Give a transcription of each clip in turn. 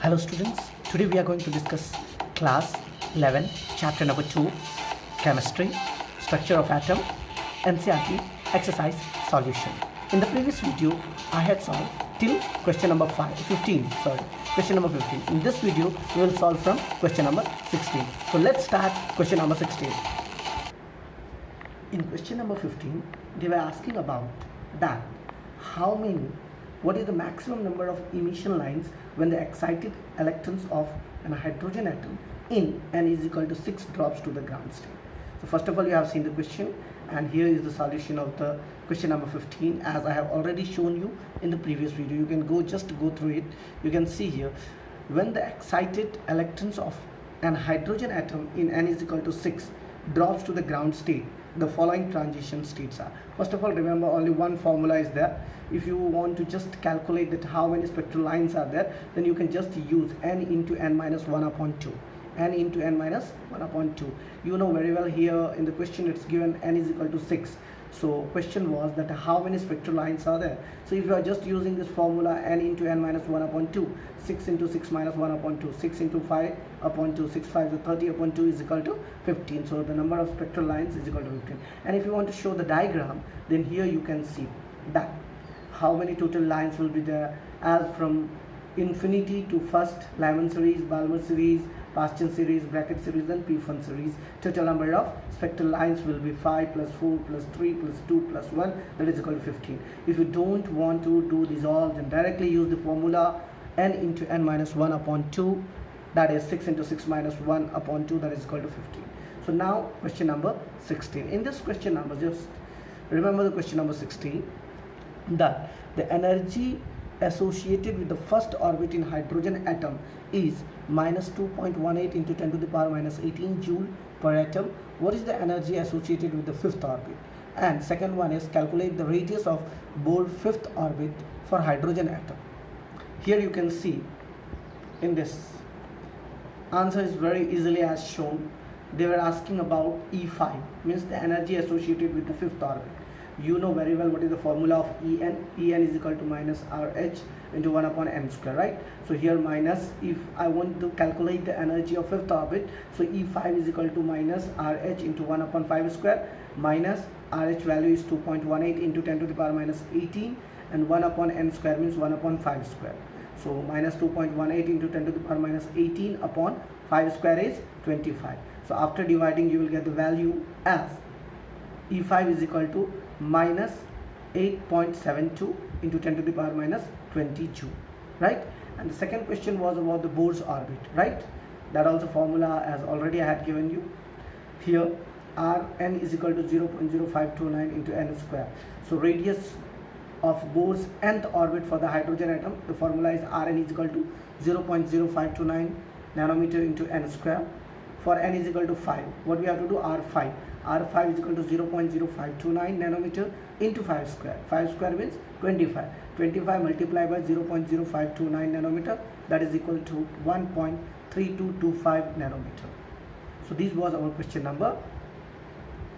Hello students, today we are going to discuss class 11 chapter number 2 chemistry, structure of atom, NCERT exercise solution. In the previous video I had solved till question number 15. In this video we will solve from question number 16. So let's start question number 16. In question number 15 they were asking about that what is the maximum number of emission lines when the excited electrons of a hydrogen atom in n is equal to 6 drops to the ground state. So first of all, you have seen the question, and here is the solution of the question number 15 as I have already shown you in the previous video. You can go through it. You can see here, when the excited electrons of an hydrogen atom in n is equal to 6 drops to the ground state, the following transition states are. First of all, remember only one formula is there. If you want to just calculate that how many spectral lines are there, then you can just use n into n minus 1 upon 2. N into n minus 1 upon 2. You know very well here in the question it's given n is equal to 6. So question was that how many spectral lines are there. So if you are just using this formula n into n minus 1 upon 2, 6 into 6 minus 1 upon 2, 6 into 5 upon 2, 6 5 is 30 upon 2 is equal to 15. So the number of spectral lines is equal to 15. And if you want to show the diagram, then here you can see that how many total lines will be there, as from infinity to first Lyman series, Balmer series, Bastian series, Brackett series and P-Fun series. Total number of spectral lines will be 5 plus 4 plus 3 plus 2 plus 1, that is equal to 15. If you don't want to do this all, then directly use the formula n into n minus 1 upon 2, that is 6 into 6 minus 1 upon 2, that is equal to 15. So now question number 16. In this question number, just remember the question number 16, that the energy associated with the first orbit in hydrogen atom is minus 2.18 into 10 to the power minus 18 joule per atom. What is the energy associated with the fifth orbit? And second one is calculate the radius of Bohr fifth orbit for hydrogen atom. Here you can see in this answer is very easily as shown. They were asking about E5, means the energy associated with the fifth orbit. You know very well what is the formula of En. En is equal to minus RH into 1 upon n square, right? So here minus, if I want to calculate the energy of fifth orbit, so E5 is equal to minus RH into 1 upon 5 square, minus RH value is 2.18 into 10 to the power minus 18, and 1 upon n square means 1 upon 5 square. So minus 2.18 into 10 to the power minus 18 upon 5 square is 25. So after dividing you will get the value as E5 is equal to minus 8.72 into 10 to the power minus 20 joule, right? And the second question was about the Bohr's orbit, right? That also formula as already I had given you. Here Rn is equal to 0.0529 into n square. So radius of Bohr's nth orbit for the hydrogen atom, the formula is Rn is equal to 0.0529 nanometer into n square. For n is equal to 5, what we have to do, R5 is equal to 0.0529 nanometer into 5 square. 5 square means 25. 25 multiplied by 0.0529 nanometer, that is equal to 1.3225 nanometer. So this was our question number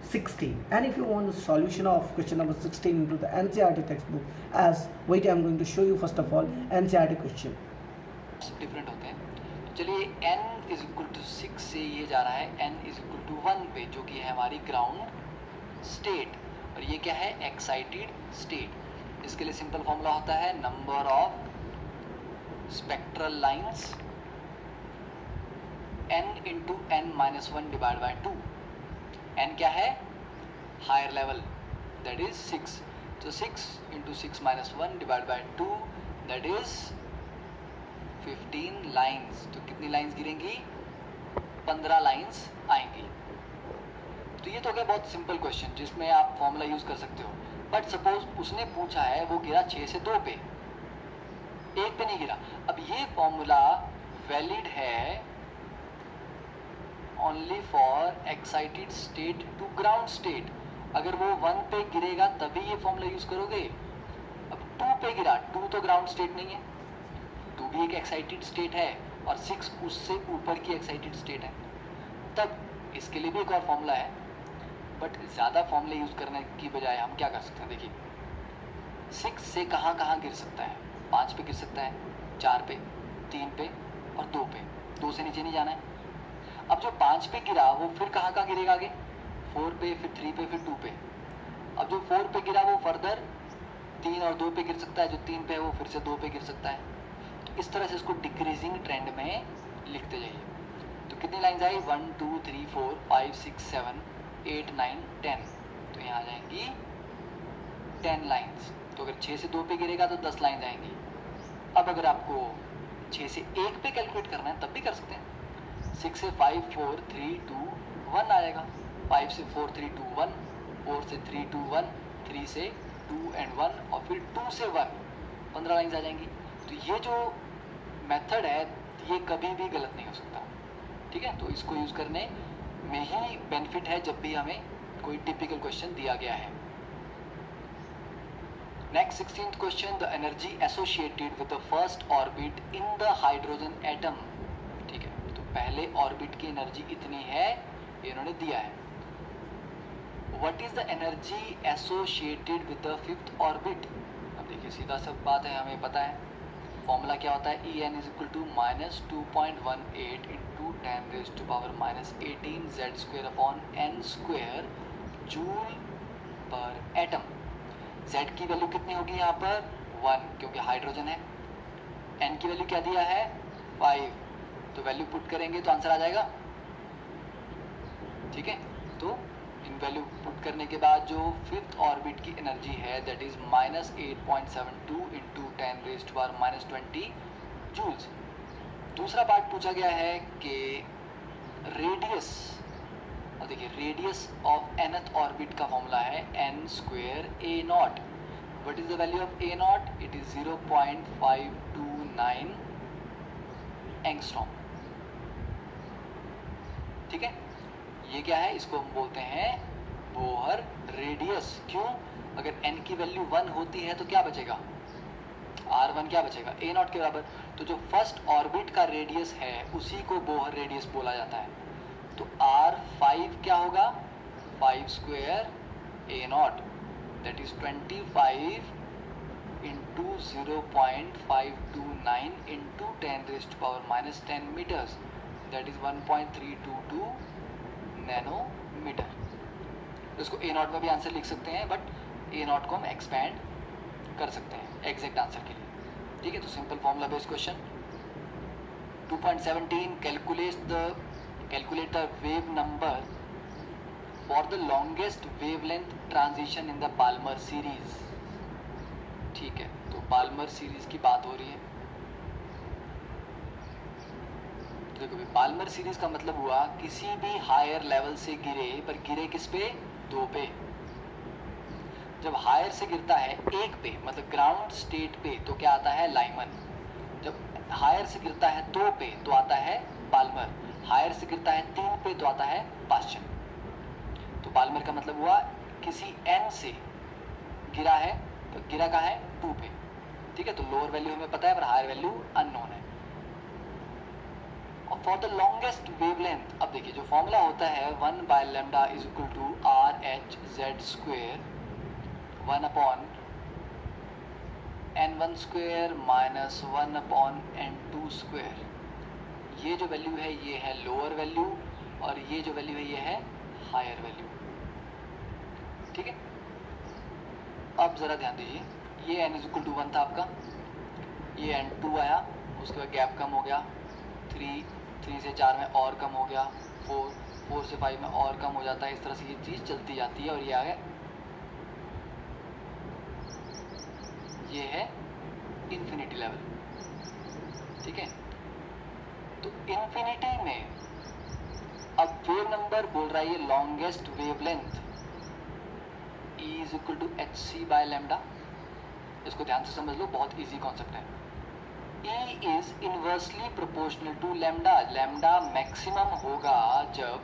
16. And if you want the solution of question number 16 into the NCERT textbook, as wait, I am going to show you first of all NCERT question. Different होते हैं. चलिए n is equal to 6 से ये जा रहा है n is equal to 1 पे, जो कि है हमारी ग्राउंड स्टेट, और ये क्या है, एक्साइटेड स्टेट. इसके लिए सिंपल फॉर्मूला होता है number of spectral lines n into n minus 1 divide by 2. n क्या है, हायर लेवल, दैट इज 6. तो 6 into 6 minus 1 divide by 2, that is 15 lines. तो कितनी लाइंस गिरेंगी, 15 लाइंस आएंगी. तो ये तो क्या बहुत सिंपल क्वेश्चन जिसमें आप फॉर्मूला यूज़ कर सकते हो. बट सपोज उसने पूछा है, वो गिरा 6 से 2 पे, 1 पे नहीं गिरा. अब ये फॉर्मूला वैलिड है only for excited state to ground state. अगर वो 1 पे गिरेगा तभी ये फॉर्मूला यूज़ करोगे. अब 2 पे गिरा, 2 तो ग्राउंड स्टेट नहीं है, 2 भी एक एक्साइटेड स्टेट है, और 6 उससे ऊपर की एक्साइटेड स्टेट है. तब इसके लिए भी एक और फॉर्मूला है, बट ज़्यादा फॉर्मूले यूज़ करने की बजाय हम क्या कर सकते हैं. देखिए 6 से कहाँ कहाँ गिर सकता है, 5 पे गिर सकता है, 4 पे, 3 पे, और 2 पे, 2 से नीचे नहीं जाना है। अब जो 5 पे गिरा वो फिर कहाँ कहाँ गिरेगा आगे, 4 पे, फिर 3 पे, फिर 2 पे। अब जो 4 पे गिरा वो फर्दर 3 और 2 पे गिर सकता है, जो 3 पे है वो फिर से 2 पे गिर सकता है। तो इस तरह से इसको डिक्रीजिंग ट्रेंड में लिखते जाइए। तो कितनी लाइन्स आई, 1 2 3 4 5 6 7 8 9 10, तो यहाँ आ जाएंगी 10 लाइन्स। तो अगर 6 से 2 पे गिरेगा तो 10 लाइन्स आएंगी। अब अगर आपको 6 से 1 पे कैलकुलेट करना है तब भी कर सकते हैं। 6 से 5 4 3 2 1 आएगा, 5 से 4 3 2 1, 4 से 3 2 1, 3 से 2 and 1 और फिर 2 से 1, 15 लाइन्स आ जाएंगी। तो ये जो मेथड है ये कभी भी गलत नहीं हो सकता, ठीक है। तो इसको यूज़ करने में ही बेनिफिट है जब भी हमें कोई टिपिकल क्वेश्चन दिया गया है। Next 16th question, the energy associated with the first orbit in the hydrogen atom, ठीक है। तो पहले ऑर्बिट की एनर्जी इतनी है, ये इन्होंने दिया है। What is the energy associated with the fifth orbit. अब देखिए सीधा सब बात है, हमें पता है फॉर्मूला क्या होता है, E n is equal to minus 2.18 into 10 raise to power minus 18 Z square upon n square joule पर एटम। Z की वैल्यू कितनी होगी यहाँ पर 1, क्योंकि हाइड्रोजन है। N की वैल्यू क्या दिया है 5, तो वैल्यू पुट करेंगे तो आंसर आ जाएगा, ठीक है। तो इन वैल्यू पुट करने के बाद जो फिफ्थ ऑर्बिट की एनर्जी है that is minus 8.72 into 10 raise to power minus 20 joules. दूसरा पार्ट पूछा गया है कि रेडियस, और देखिए रेडियस ऑफ nth ऑर्बिट का फॉर्मूला है n square a naught. What is the value of a naught, it is 0.529 angstrom, ठीक है। ये क्या है, इसको हम बोलते हैं बोहर रेडियस। क्यों, अगर n की वैल्यू 1 होती है तो क्या बचेगा, r1 क्या बचेगा a नॉट के बराबर। तो जो फर्स्ट ऑर्बिट का रेडियस है उसी को बोहर रेडियस बोला जाता है। तो R5 क्या होगा, 5 square a naught that is 25 into 0.529 into 10 raise to power minus 10 metres, that is 1.322 nanometre. तो इसको a नॉट में भी आंसर लिख सकते हैं, बट a नॉट को हम एक्सपैंड कर सकते हैं एग्जैक्ट आंसर के लिए, ठीक है। तो simple formula based question. 2.17 calculate the wave number for the longest wavelength transition in the Balmer series, ठीक है। तो बाल्मर सीरीज की बात हो रही है। तो देखो बाल्मर सीरीज का मतलब हुआ किसी भी हायर लेवल से गिरे, पर गिरे किस पे, 2 पे। जब हायर से गिरता है 1 पे मतलब ग्राउंड स्टेट पे तो क्या आता है, लाइमन। जब हायर से गिरता है 2 पे तो आता है बाल्मर, हायर से गिरता है 3 पे तो आता है पास्चन। तो बाल्मर का मतलब हुआ किसी n से गिरा है, तो गिरा कहाँ है, 2 पे, ठीक है। तो लोअर वैल्यू हमें पता है पर हायर वैल्यू अननोन है। और फॉर द लॉन्गेस्ट वेवलेंथ, अब देखिए जो फॉर्मूला होता है 1 by lambda is equal to R H Z square 1 upon n1 square minus 1 upon n2 square. ये जो वैल्यू है ये है लोअर वैल्यू, और ये जो वैल्यू है ये है हायर वैल्यू, ठीक है। अब ज़रा ध्यान दीजिए, ये n इज इक्वल टू 1 था आपका, ये n2 आया, उसके बाद गैप कम हो गया, 3 से 4 में और कम हो गया, 4 से 5 में और कम हो जाता है। इस तरह से ये चीज़ चलती जाती है, और ये आ गया, ये है इन्फिनिटी लेवल, ठीक है। तो इन्फिनिटी में अब वेव नंबर बोल रहा है ये longest wavelength E is equal to H C by lambda. इसको ध्यान से समझ लो, बहुत इजी कॉन्सेप्ट है। E is inversely proportional to lambda. Lambda maximum होगा जब,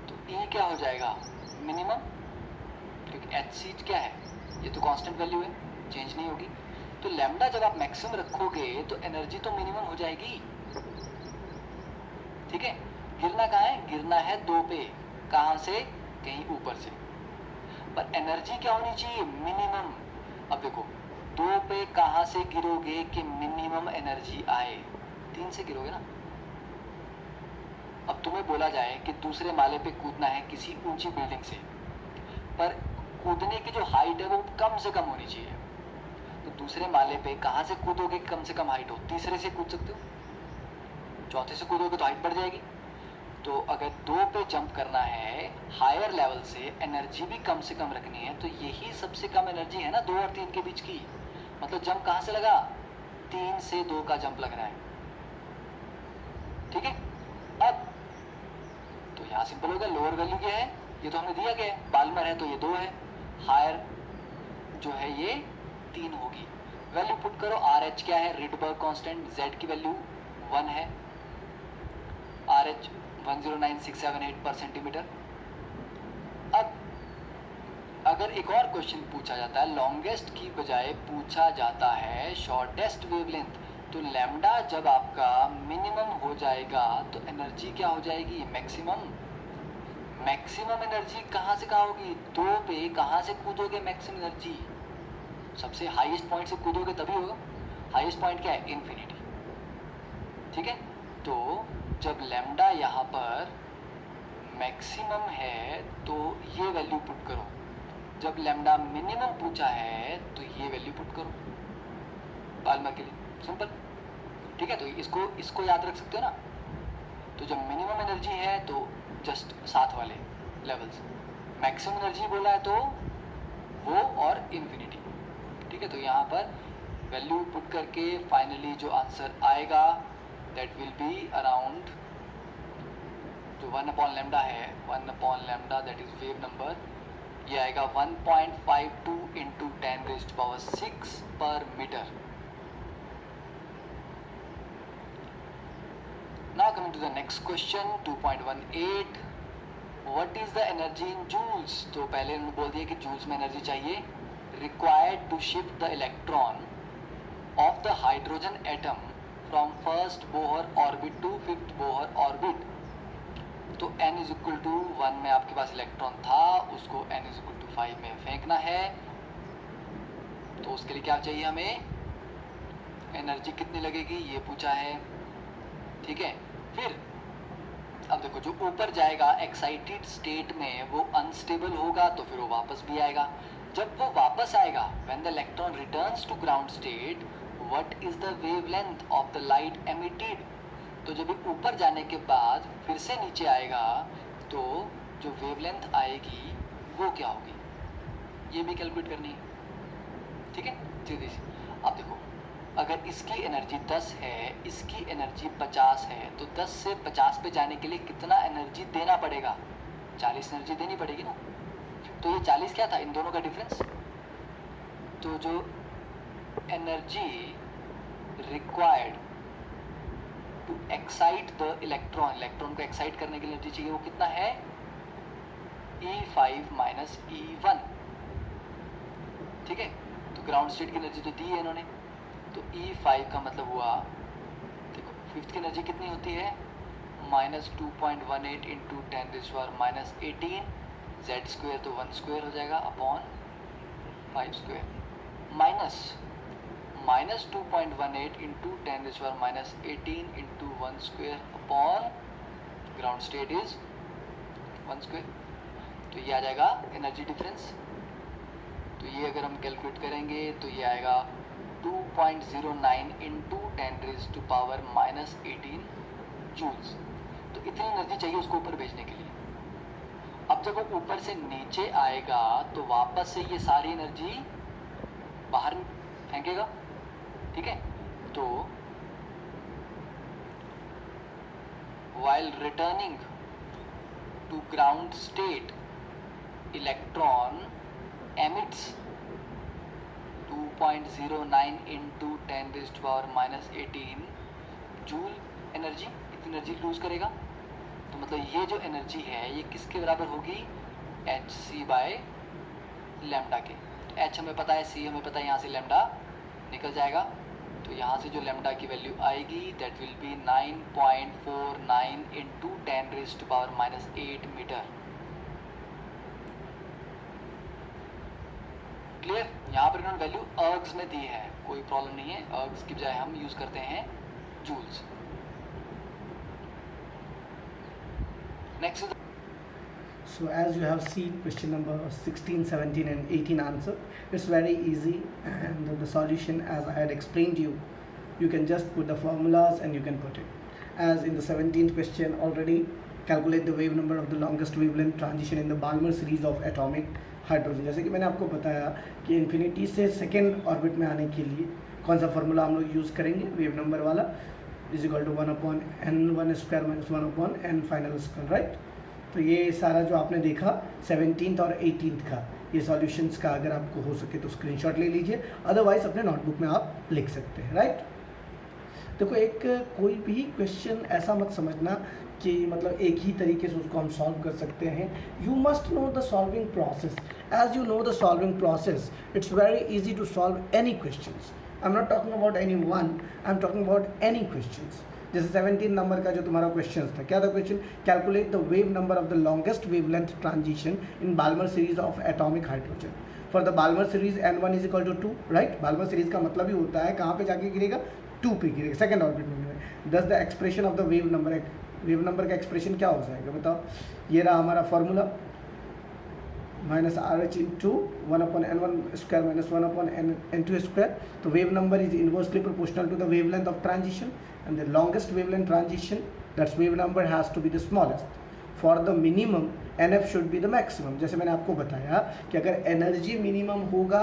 तो E क्या हो जाएगा, मिनिमम, क्योंकि एच सी क्या है, ये तो कांस्टेंट वैल्यू है, चेंज नहीं होगी। तो लैम्डा जब आप मैक्सिमम रखोगे तो एनर्जी तो मिनिमम हो जाएगी, ठीक है। गिरना कहाँ है, गिरना है 2 पे, कहाँ से, कहीं ऊपर से, पर एनर्जी क्या होनी चाहिए, मिनिमम। अब देखो 2 पे कहाँ से गिरोगे कि मिनिमम एनर्जी आए, 3 से गिरोगे ना। अब तुम्हें बोला जाए कि दूसरे माले पे कूदना है किसी ऊंची बिल्डिंग से, पर कूदने की जो हाइट है वो कम से कम होनी चाहिए, तो दूसरे माले पे कहाँ से कूदोगे कम से कम हाइट हो? तीसरे से कूद सकते हो, चौथे से कूदोगे तो हाइट बढ़ जाएगी। तो अगर 2 पे जंप करना है हायर लेवल से, एनर्जी भी कम से कम रखनी है, तो यही सबसे कम एनर्जी है ना 2 और 3 के बीच की। मतलब जंप कहाँ से लगा? 3 से 2 का जंप लग रहा है, ठीक है। अब तो यहाँ सिंपल होगा, लोअर वैल्यू क्या है, ये तो हमने दिया गया है, बाल्मर है तो ये 2 है, हायर जो है ये 3 होगी। वैल्यू पुट करो, आर एच क्या है, रिडबर्ग कांस्टेंट, जेड की वैल्यू 1 है, आर एच 109678 पर सेंटीमीटर। अब अगर एक और क्वेश्चन पूछा जाता है, लॉन्गेस्ट की बजाय पूछा जाता है शॉर्टेस्ट वेवलेंथ, तो लैम्डा जब आपका मिनिमम हो जाएगा तो एनर्जी क्या हो जाएगी? मैक्सिमम। मैक्सिमम एनर्जी कहाँ से कहाँ होगी? 2 पे कहाँ से कूदोगे मैक्सिमम एनर्जी? सबसे हाईएस्ट पॉइंट से कूदोगे तभी होगा। हाईएस्ट पॉइंट क्या है? इन्फिनिटी, ठीक है। तो जब लैम्डा यहाँ पर मैक्सिमम है तो ये वैल्यू पुट करो, जब लैम्डा मिनिमम पूछा है तो ये वैल्यू पुट करो बाल्मर के लिए, सिंपल, ठीक है। तो इसको याद रख सकते हो ना। तो जब मिनिमम एनर्जी है तो जस्ट साथ वाले लेवल्स, मैक्सिमम एनर्जी बोला है तो वो और इन्फिनिटी, ठीक है। तो यहाँ पर वैल्यू पुट करके फाइनली जो आंसर आएगा दैट विल बी अराउंड, जो 1 अपॉन लैम्डा है, 1 upon lambda that is wave number, ये आएगा 1.52 इंटू 10⁻⁶ पर metre. Now coming to the next question 2.18, what is the energy in joules? तो पहले उन्होंने बोल दिया कि जूल्स में एनर्जी चाहिए, required to shift the electron of the hydrogen atom from first Bohr orbit to fifth Bohr orbit। तो n is equal to 1 में आपके पास इलेक्ट्रॉन था, उसको n इज इक्वल टू 5 में फेंकना है, तो उसके लिए क्या चाहिए हमें? एनर्जी कितनी लगेगी ये पूछा है, ठीक है। फिर अब देखो, जो ऊपर जाएगा एक्साइटेड स्टेट में वो अनस्टेबल होगा तो फिर वो वापस भी आएगा। जब वो वापस आएगा, when the electron returns to ground state, what is the wavelength of the light emitted? तो जब ये ऊपर जाने के बाद फिर से नीचे आएगा तो जो वेवलेंथ आएगी वो क्या होगी, ये भी कैलकुलेट करनी है, ठीक है। सीधी सी। अब देखो, अगर इसकी एनर्जी 10 है, इसकी एनर्जी 50 है, तो 10 से 50 पे जाने के लिए कितना एनर्जी देना पड़ेगा? 40 एनर्जी देनी पड़ेगी ना। तो ये 40 क्या था? इन दोनों का डिफरेंस। तो जो energy required to excite the electron, electron को एक्साइट करने की एनर्जी चाहिए, वो कितना है? E5 माइनस E1, ठीक है। तो ग्राउंड स्टेट की एनर्जी तो दी है इन्होंने, तो E5 का मतलब हुआ, देखो फिफ्थ की एनर्जी कितनी होती है? -2.18 इंटू 10⁻⁻18, जेड स्क्वेयर तो 1 स्क्वेयर हो जाएगा upon 5 square, minus 2.18 into 10⁻⁻18 into 1 square upon ground state is 1 square. तो ये आ जाएगा एनर्जी डिफरेंस। तो ये अगर हम कैलकुलेट करेंगे तो ये आएगा 2.09 इंटू 10⁻⁻18 जूल्स। तो इतनी एनर्जी चाहिए उसको ऊपर भेजने के लिए। अब जब वो ऊपर से नीचे आएगा तो वापस से ये सारी एनर्जी बाहर फेंकेगा, ठीक है। तो while returning to ground state, electron emits 2.09 into 10⁻⁻18 joule energy, इतनी एनर्जी लूज करेगा। तो मतलब ये जो एनर्जी है ये किसके बराबर होगी? hc बाय लैम्डा के। तो h हमें पता है, c हमें पता है, यहाँ से लैम्डा निकल जाएगा। तो यहाँ से जो लैम्डा की वैल्यू आएगी that will be 9.49 into 10⁻⁻8 metre. Clear? यहाँ पर इन्होंने वैल्यू अर्ग्स में दी है, कोई प्रॉब्लम नहीं है, अर्ग्स की बजाय हम यूज़ करते हैं joules. Next is So as you have seen question number 16, 17 and 18 answer, it's very easy, and the solution as I had explained you, you can just put the formulas and you can put it. As in the 17th question already, calculate the wave number of the longest wavelength transition in the Balmer series of atomic hydrogen. जैसे कि मैंने आपको बताया कि infinity से second orbit में आने के लिए कौन सा फार्मूला हम लोग यूज़ करेंगे, वेव नंबर वाला is equal to 1/n1 square minus 1/n final square, right. तो ये सारा जो आपने देखा 17th और 18th का, ये सॉल्यूशंस का अगर आपको हो सके तो स्क्रीनशॉट ले लीजिए, अदरवाइज अपने नोटबुक में आप लिख सकते हैं, राइट। देखो, एक कोई भी क्वेश्चन ऐसा मत समझना कि मतलब एक ही तरीके से उसको हम सॉल्व कर सकते हैं। You must know the solving process. As you know the solving process, it's very easy to solve any questions. I am not talking about any one, I am talking about any questions. जैसे 17 number का जो तुम्हारा question था, क्या था question? Calculate the wave number of the longest wavelength transition in Balmer series of atomic hydrogen. For the Balmer series n1 is equal to 2, right. Balmer series का मतलब ही होता है कहाँ पे जाके गिरेगा, 2 पे गिरेगा, सेकेंड ऑर्बिट में। Thus the expression of the wave number का एक्सप्रेशन क्या हो जाएगा बताओ? ये रहा हमारा formula, minus RH into 1/n1 square minus 1/n2 square. तो wave number is inversely proportional to the wavelength of transition, and the longest wavelength transition, that's wave number has to be the smallest. For the minimum, NF should be the maximum. जैसे मैंने आपको बताया कि अगर energy minimum होगा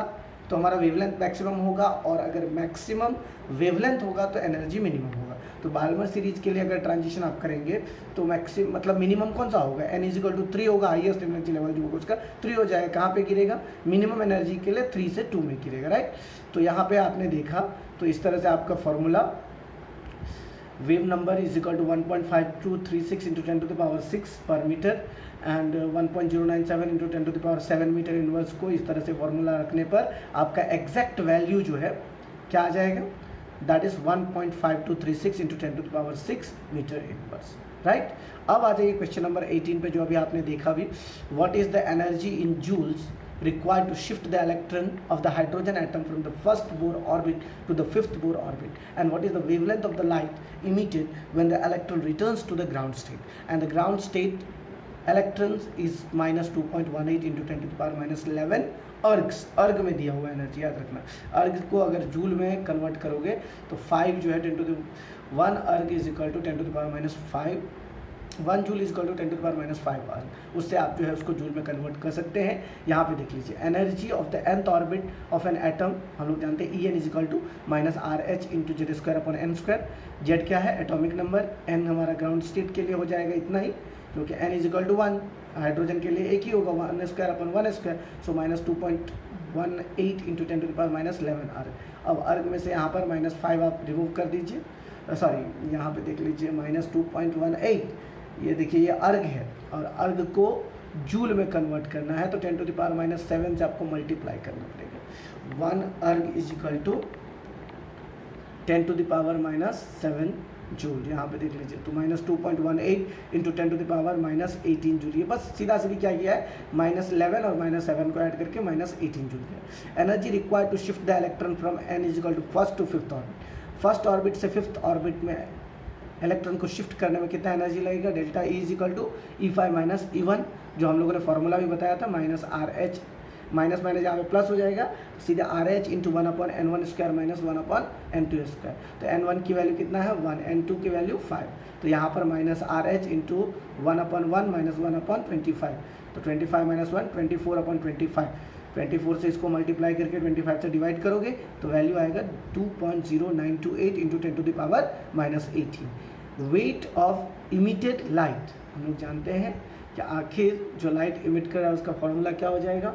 तो हमारा wavelength maximum होगा, और अगर मैक्सिमम वेवलेंथ होगा तो एनर्जी मिनिमम होगा। तो बाल्मर सीरीज के लिए अगर ट्रांजिशन आप करेंगे तो मैक्सिमम मतलब मिनिमम कौन सा होगा? n इज इक्वल टू 3 होगा, हाईएस्ट एनर्जी लेवल जो होगा उसका 3 हो जाएगा। कहाँ पे गिरेगा? मिनिमम एनर्जी के लिए 3 से 2 में गिरेगा, राइट। तो यहाँ पे आपने देखा, तो इस तरह से आपका formula wave number is equal to 1.5236 into 10 to the power 6 per meter and 1.097 into 10 to the power 7 metre inverse को इस तरह से फॉर्मूला रखने पर आपका एग्जैक्ट वैल्यू जो है क्या आ जाएगा? That is 1.5236 into 10 to the power 6 metre inverse, right. अब आ जाइए क्वेश्चन नंबर 18 पे, जो अभी आपने देखा भी, what is the energy in joules required to shift the electron of the hydrogen atom from the first Bohr orbit to the fifth Bohr orbit, and what is the wavelength of the light emitted when the electron returns to the ground state, and the ground state electrons is minus 2.18 into 10 to the power minus 11 अर्ग्स। अर्ग में दिया हुआ energy याद रखना। अर्ग को अगर joule में कन्वर्ट करोगे तो 5 जो है 10 to the 1 erg is equal to 10 to the power minus 5, 1 joule is equal to 10 to the power minus 5 अर्ग। उससे आप जो है उसको जूल में कन्वर्ट कर सकते हैं। यहाँ पे देख लीजिए, energy of the nth orbit of an atom, हम लोग जानते हैं En is equal to minus RH into Z square upon n square. Z क्या है? Atomic number. n हमारा ग्राउंड स्टेट के लिए हो जाएगा इतना ही, क्योंकि n is equal to 1, hydrogen के लिए एक ही होगा, 1 square upon 1 square, so minus 2.18 into 10 to the power minus 11 अर्ग। अब अर्ग में से यहाँ पर माइनस 5 आप रिमूव कर दीजिए, सॉरी यहाँ पे देख लीजिए माइनस 2.18, ये देखिए ये अर्ग है, और अर्ग को जूल में कन्वर्ट करना है तो 10 to the power माइनस 7 से आपको मल्टीप्लाई करना पड़ेगा। 1 erg is equal to 10 to the power minus 7 joule. यहाँ पे देख लीजिए, तो minus 2.18 into 10 to the power minus 18 joule. ये बस सीधा सीधी क्या किया है, माइनस 11 और माइनस 7 को ऐड करके माइनस 18 जूल है। Energy required to shift the electron from n is equal to first to fifth orbit. First orbit से फिफ्थ ऑर्बिट में इलेक्ट्रॉन को शिफ्ट करने में कितना एनर्जी लगेगा? Delta E is equal to E5 minus E1, जो हम लोगों ने फॉर्मूला भी बताया था, माइनस RH, माइनस माइनस यहाँ पे प्लस हो जाएगा, सीधा RH into 1/n1 square minus 1/n2 square. तो n1 की वैल्यू कितना है? 1, n2 की वैल्यू 5, तो यहाँ पर माइनस RH इंटू 1/1 माइनस 1/25, तो 25 माइनस 1 24/25, 24 से इसको मल्टीप्लाई करके 25 से डिवाइड करोगे तो वैल्यू आएगा 2.0928 into 10 to the power minus 18। Weight of emitted light, हम लोग जानते हैं कि आखिर जो लाइट इमिट कर रहा है उसका फॉर्मूला क्या हो जाएगा?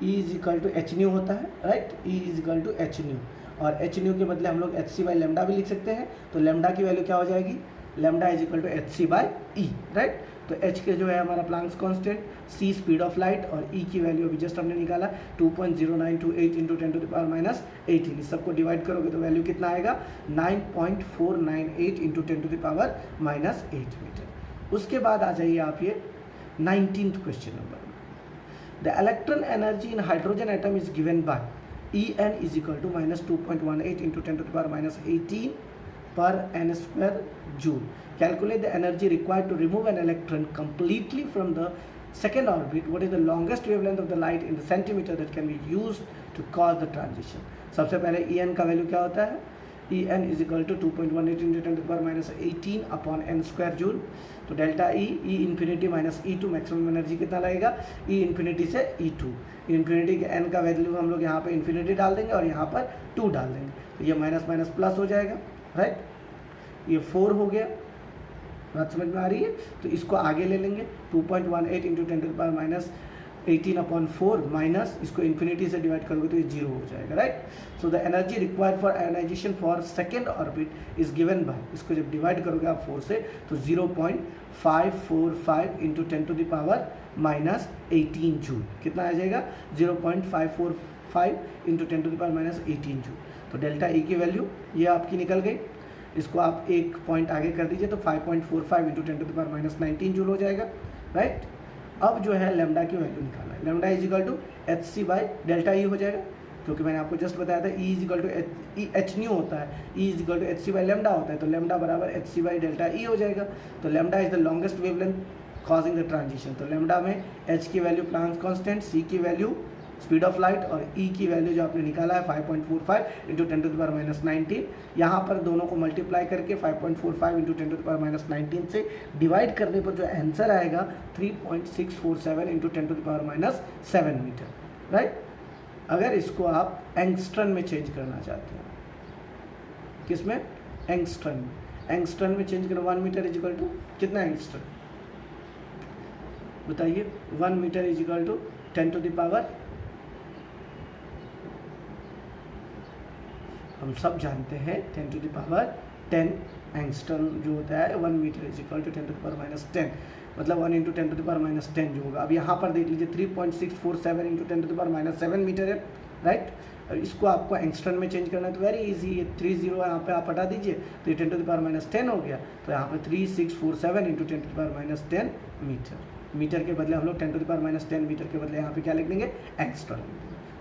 E is equal to H nu होता है, right. E is equal to H nu, और एच न्यू के बदले हम लोग HC बाई लेमडा भी लिख सकते हैं। तो लेमडा की वैल्यू क्या हो जाएगी? Lambda is equal to HC by E, right. तो H के जो है हमारा Planck's constant, C speed of light, और E की वैल्यू अभी जस्ट हमने निकाला 2.0928 into 10 to the power minus 18। इस सबको डिवाइड करोगे तो वैल्यू कितना आएगा? 9.498 into 10 to the power minus 8 metre. उसके बाद आ जाइए आप ये 19th question number. The electron energy in hydrogen atom is given by En is equal to minus 2.18 into 10 to the power minus 18 per n square joule. Calculate the energy required to remove an electron completely from the second orbit. What is the longest wavelength of the light in the centimeter that can be used to cause the transition? सबसे पहले En का value क्या होता है? En is equal to 2.18 into 10 to the power minus 18 upon n square joule. तो delta E infinity minus E2, maximum energy कितना लगेगा? E infinity से E2. इन्फिनिटी के n का वैल्यू हम लोग यहाँ पे इन्फिनिटी डाल देंगे और यहाँ पर 2 डाल देंगे, तो ये माइनस माइनस प्लस हो जाएगा, राइट. ये 4 हो गया, बात समझ में आ रही है? तो इसको आगे ले लेंगे, 2.18 into 10 to the power minus 18 upon 4 minus इसको इन्फिनिटी से डिवाइड करोगे तो ये 0 हो जाएगा, right. So the energy required for ionisation for second orbit is given by, इसको जब डिवाइड करोगे आप 4 से तो 0.545 into 10 to the power minus 18 joule. कितना आ जाएगा? 0.545 into 10 to the power minus 18 joule. तो डेल्टा ई की वैल्यू ये आपकी निकल गई. इसको आप एक पॉइंट आगे कर दीजिए तो 5.45 into 10 to the power minus 19 joule हो जाएगा, राइट. अब जो है लेमडा की वैल्यू निकालना है. Lambda is equal to H C by delta E हो जाएगा, क्योंकि मैंने आपको जस्ट बताया था E is equal to H nu होता है, E is equal to H C by lambda होता है, तो लेमडा बराबर H C by delta E हो जाएगा. तो lambda is the longest wavelength causing the transition. तो लेमडा में एच की वैल्यू प्लांक्स कांस्टेंट, सी की वैल्यू स्पीड ऑफ लाइट और ई की वैल्यू जो आपने निकाला है 5.45 into 10 to the power minus 19. यहाँ पर दोनों को मल्टीप्लाई करके 5.45 into 10 to the power minus 19 से डिवाइड करने पर जो आंसर आएगा 3.647 into 10 to the power minus 7 metre, right. अगर इसको आप एंगस्ट्रन में चेंज करना चाहते हैं, किसमें? एंगस्ट्रन में. एंगस्ट्रन में चेंज करो, 1 मीटर इज इक्वल टू कितना एंगस्ट्रन बताइए? 1 metre is equal to 10 to the power, हम सब जानते हैं 10 टू द पावर 10 एंगस्ट्रम जो होता है 1 metre is equal to 10 to the power minus 10, मतलब 1 into 10 to the power minus 10 जो होगा. अब यहाँ पर देख लीजिए 3.647 into 10 to the power minus 7 metre है, राइट. और इसको आपको एंगस्ट्रम में चेंज करना है तो वेरी इजी, ये 30 यहाँ पे आप हटा दीजिए तो ये 10 टू द पावर माइनस 10 हो गया. तो यहाँ पे 3647 into 10 to the power minus 10 metre. Metre के बदले हम लोग 10 to the power minus 10 metre के बदले यहाँ पे क्या लिख देंगे? एंगस्ट्रम.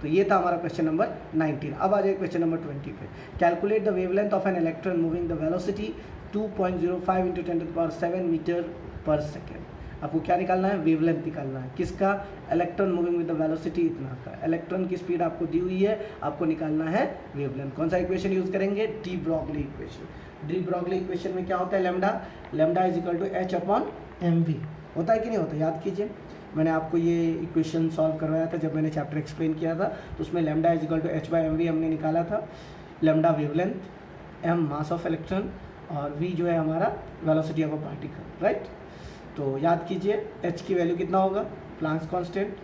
तो ये था हमारा क्वेश्चन नंबर 19. अब आ जाए क्वेश्चन नंबर 20 पे. Calculate the wavelength of an electron moving the velocity 2.05 into 10 to the power 7 metre per second. आपको क्या निकालना है? वेवलेंथ निकालना है. किसका? Electron moving with the velocity इतना का. इलेक्ट्रॉन की स्पीड आपको दी हुई है, आपको निकालना है वेवलेंथ. कौन सा इक्वेशन यूज करेंगे? De Broglie equation. De Broglie equation में क्या होता है? Lambda. Lambda is equal to H upon M V. होता है कि नहीं होता? याद कीजिए, मैंने आपको ये इक्वेशन सॉल्व करवाया था जब मैंने चैप्टर एक्सप्लेन किया था, तो उसमें lambda is equal to H by M V हमने निकाला था. Lambda wavelength, M mass of electron और वी जो है हमारा velocity of a particle, right. तो याद कीजिए एच की वैल्यू कितना होगा? Planck's constant.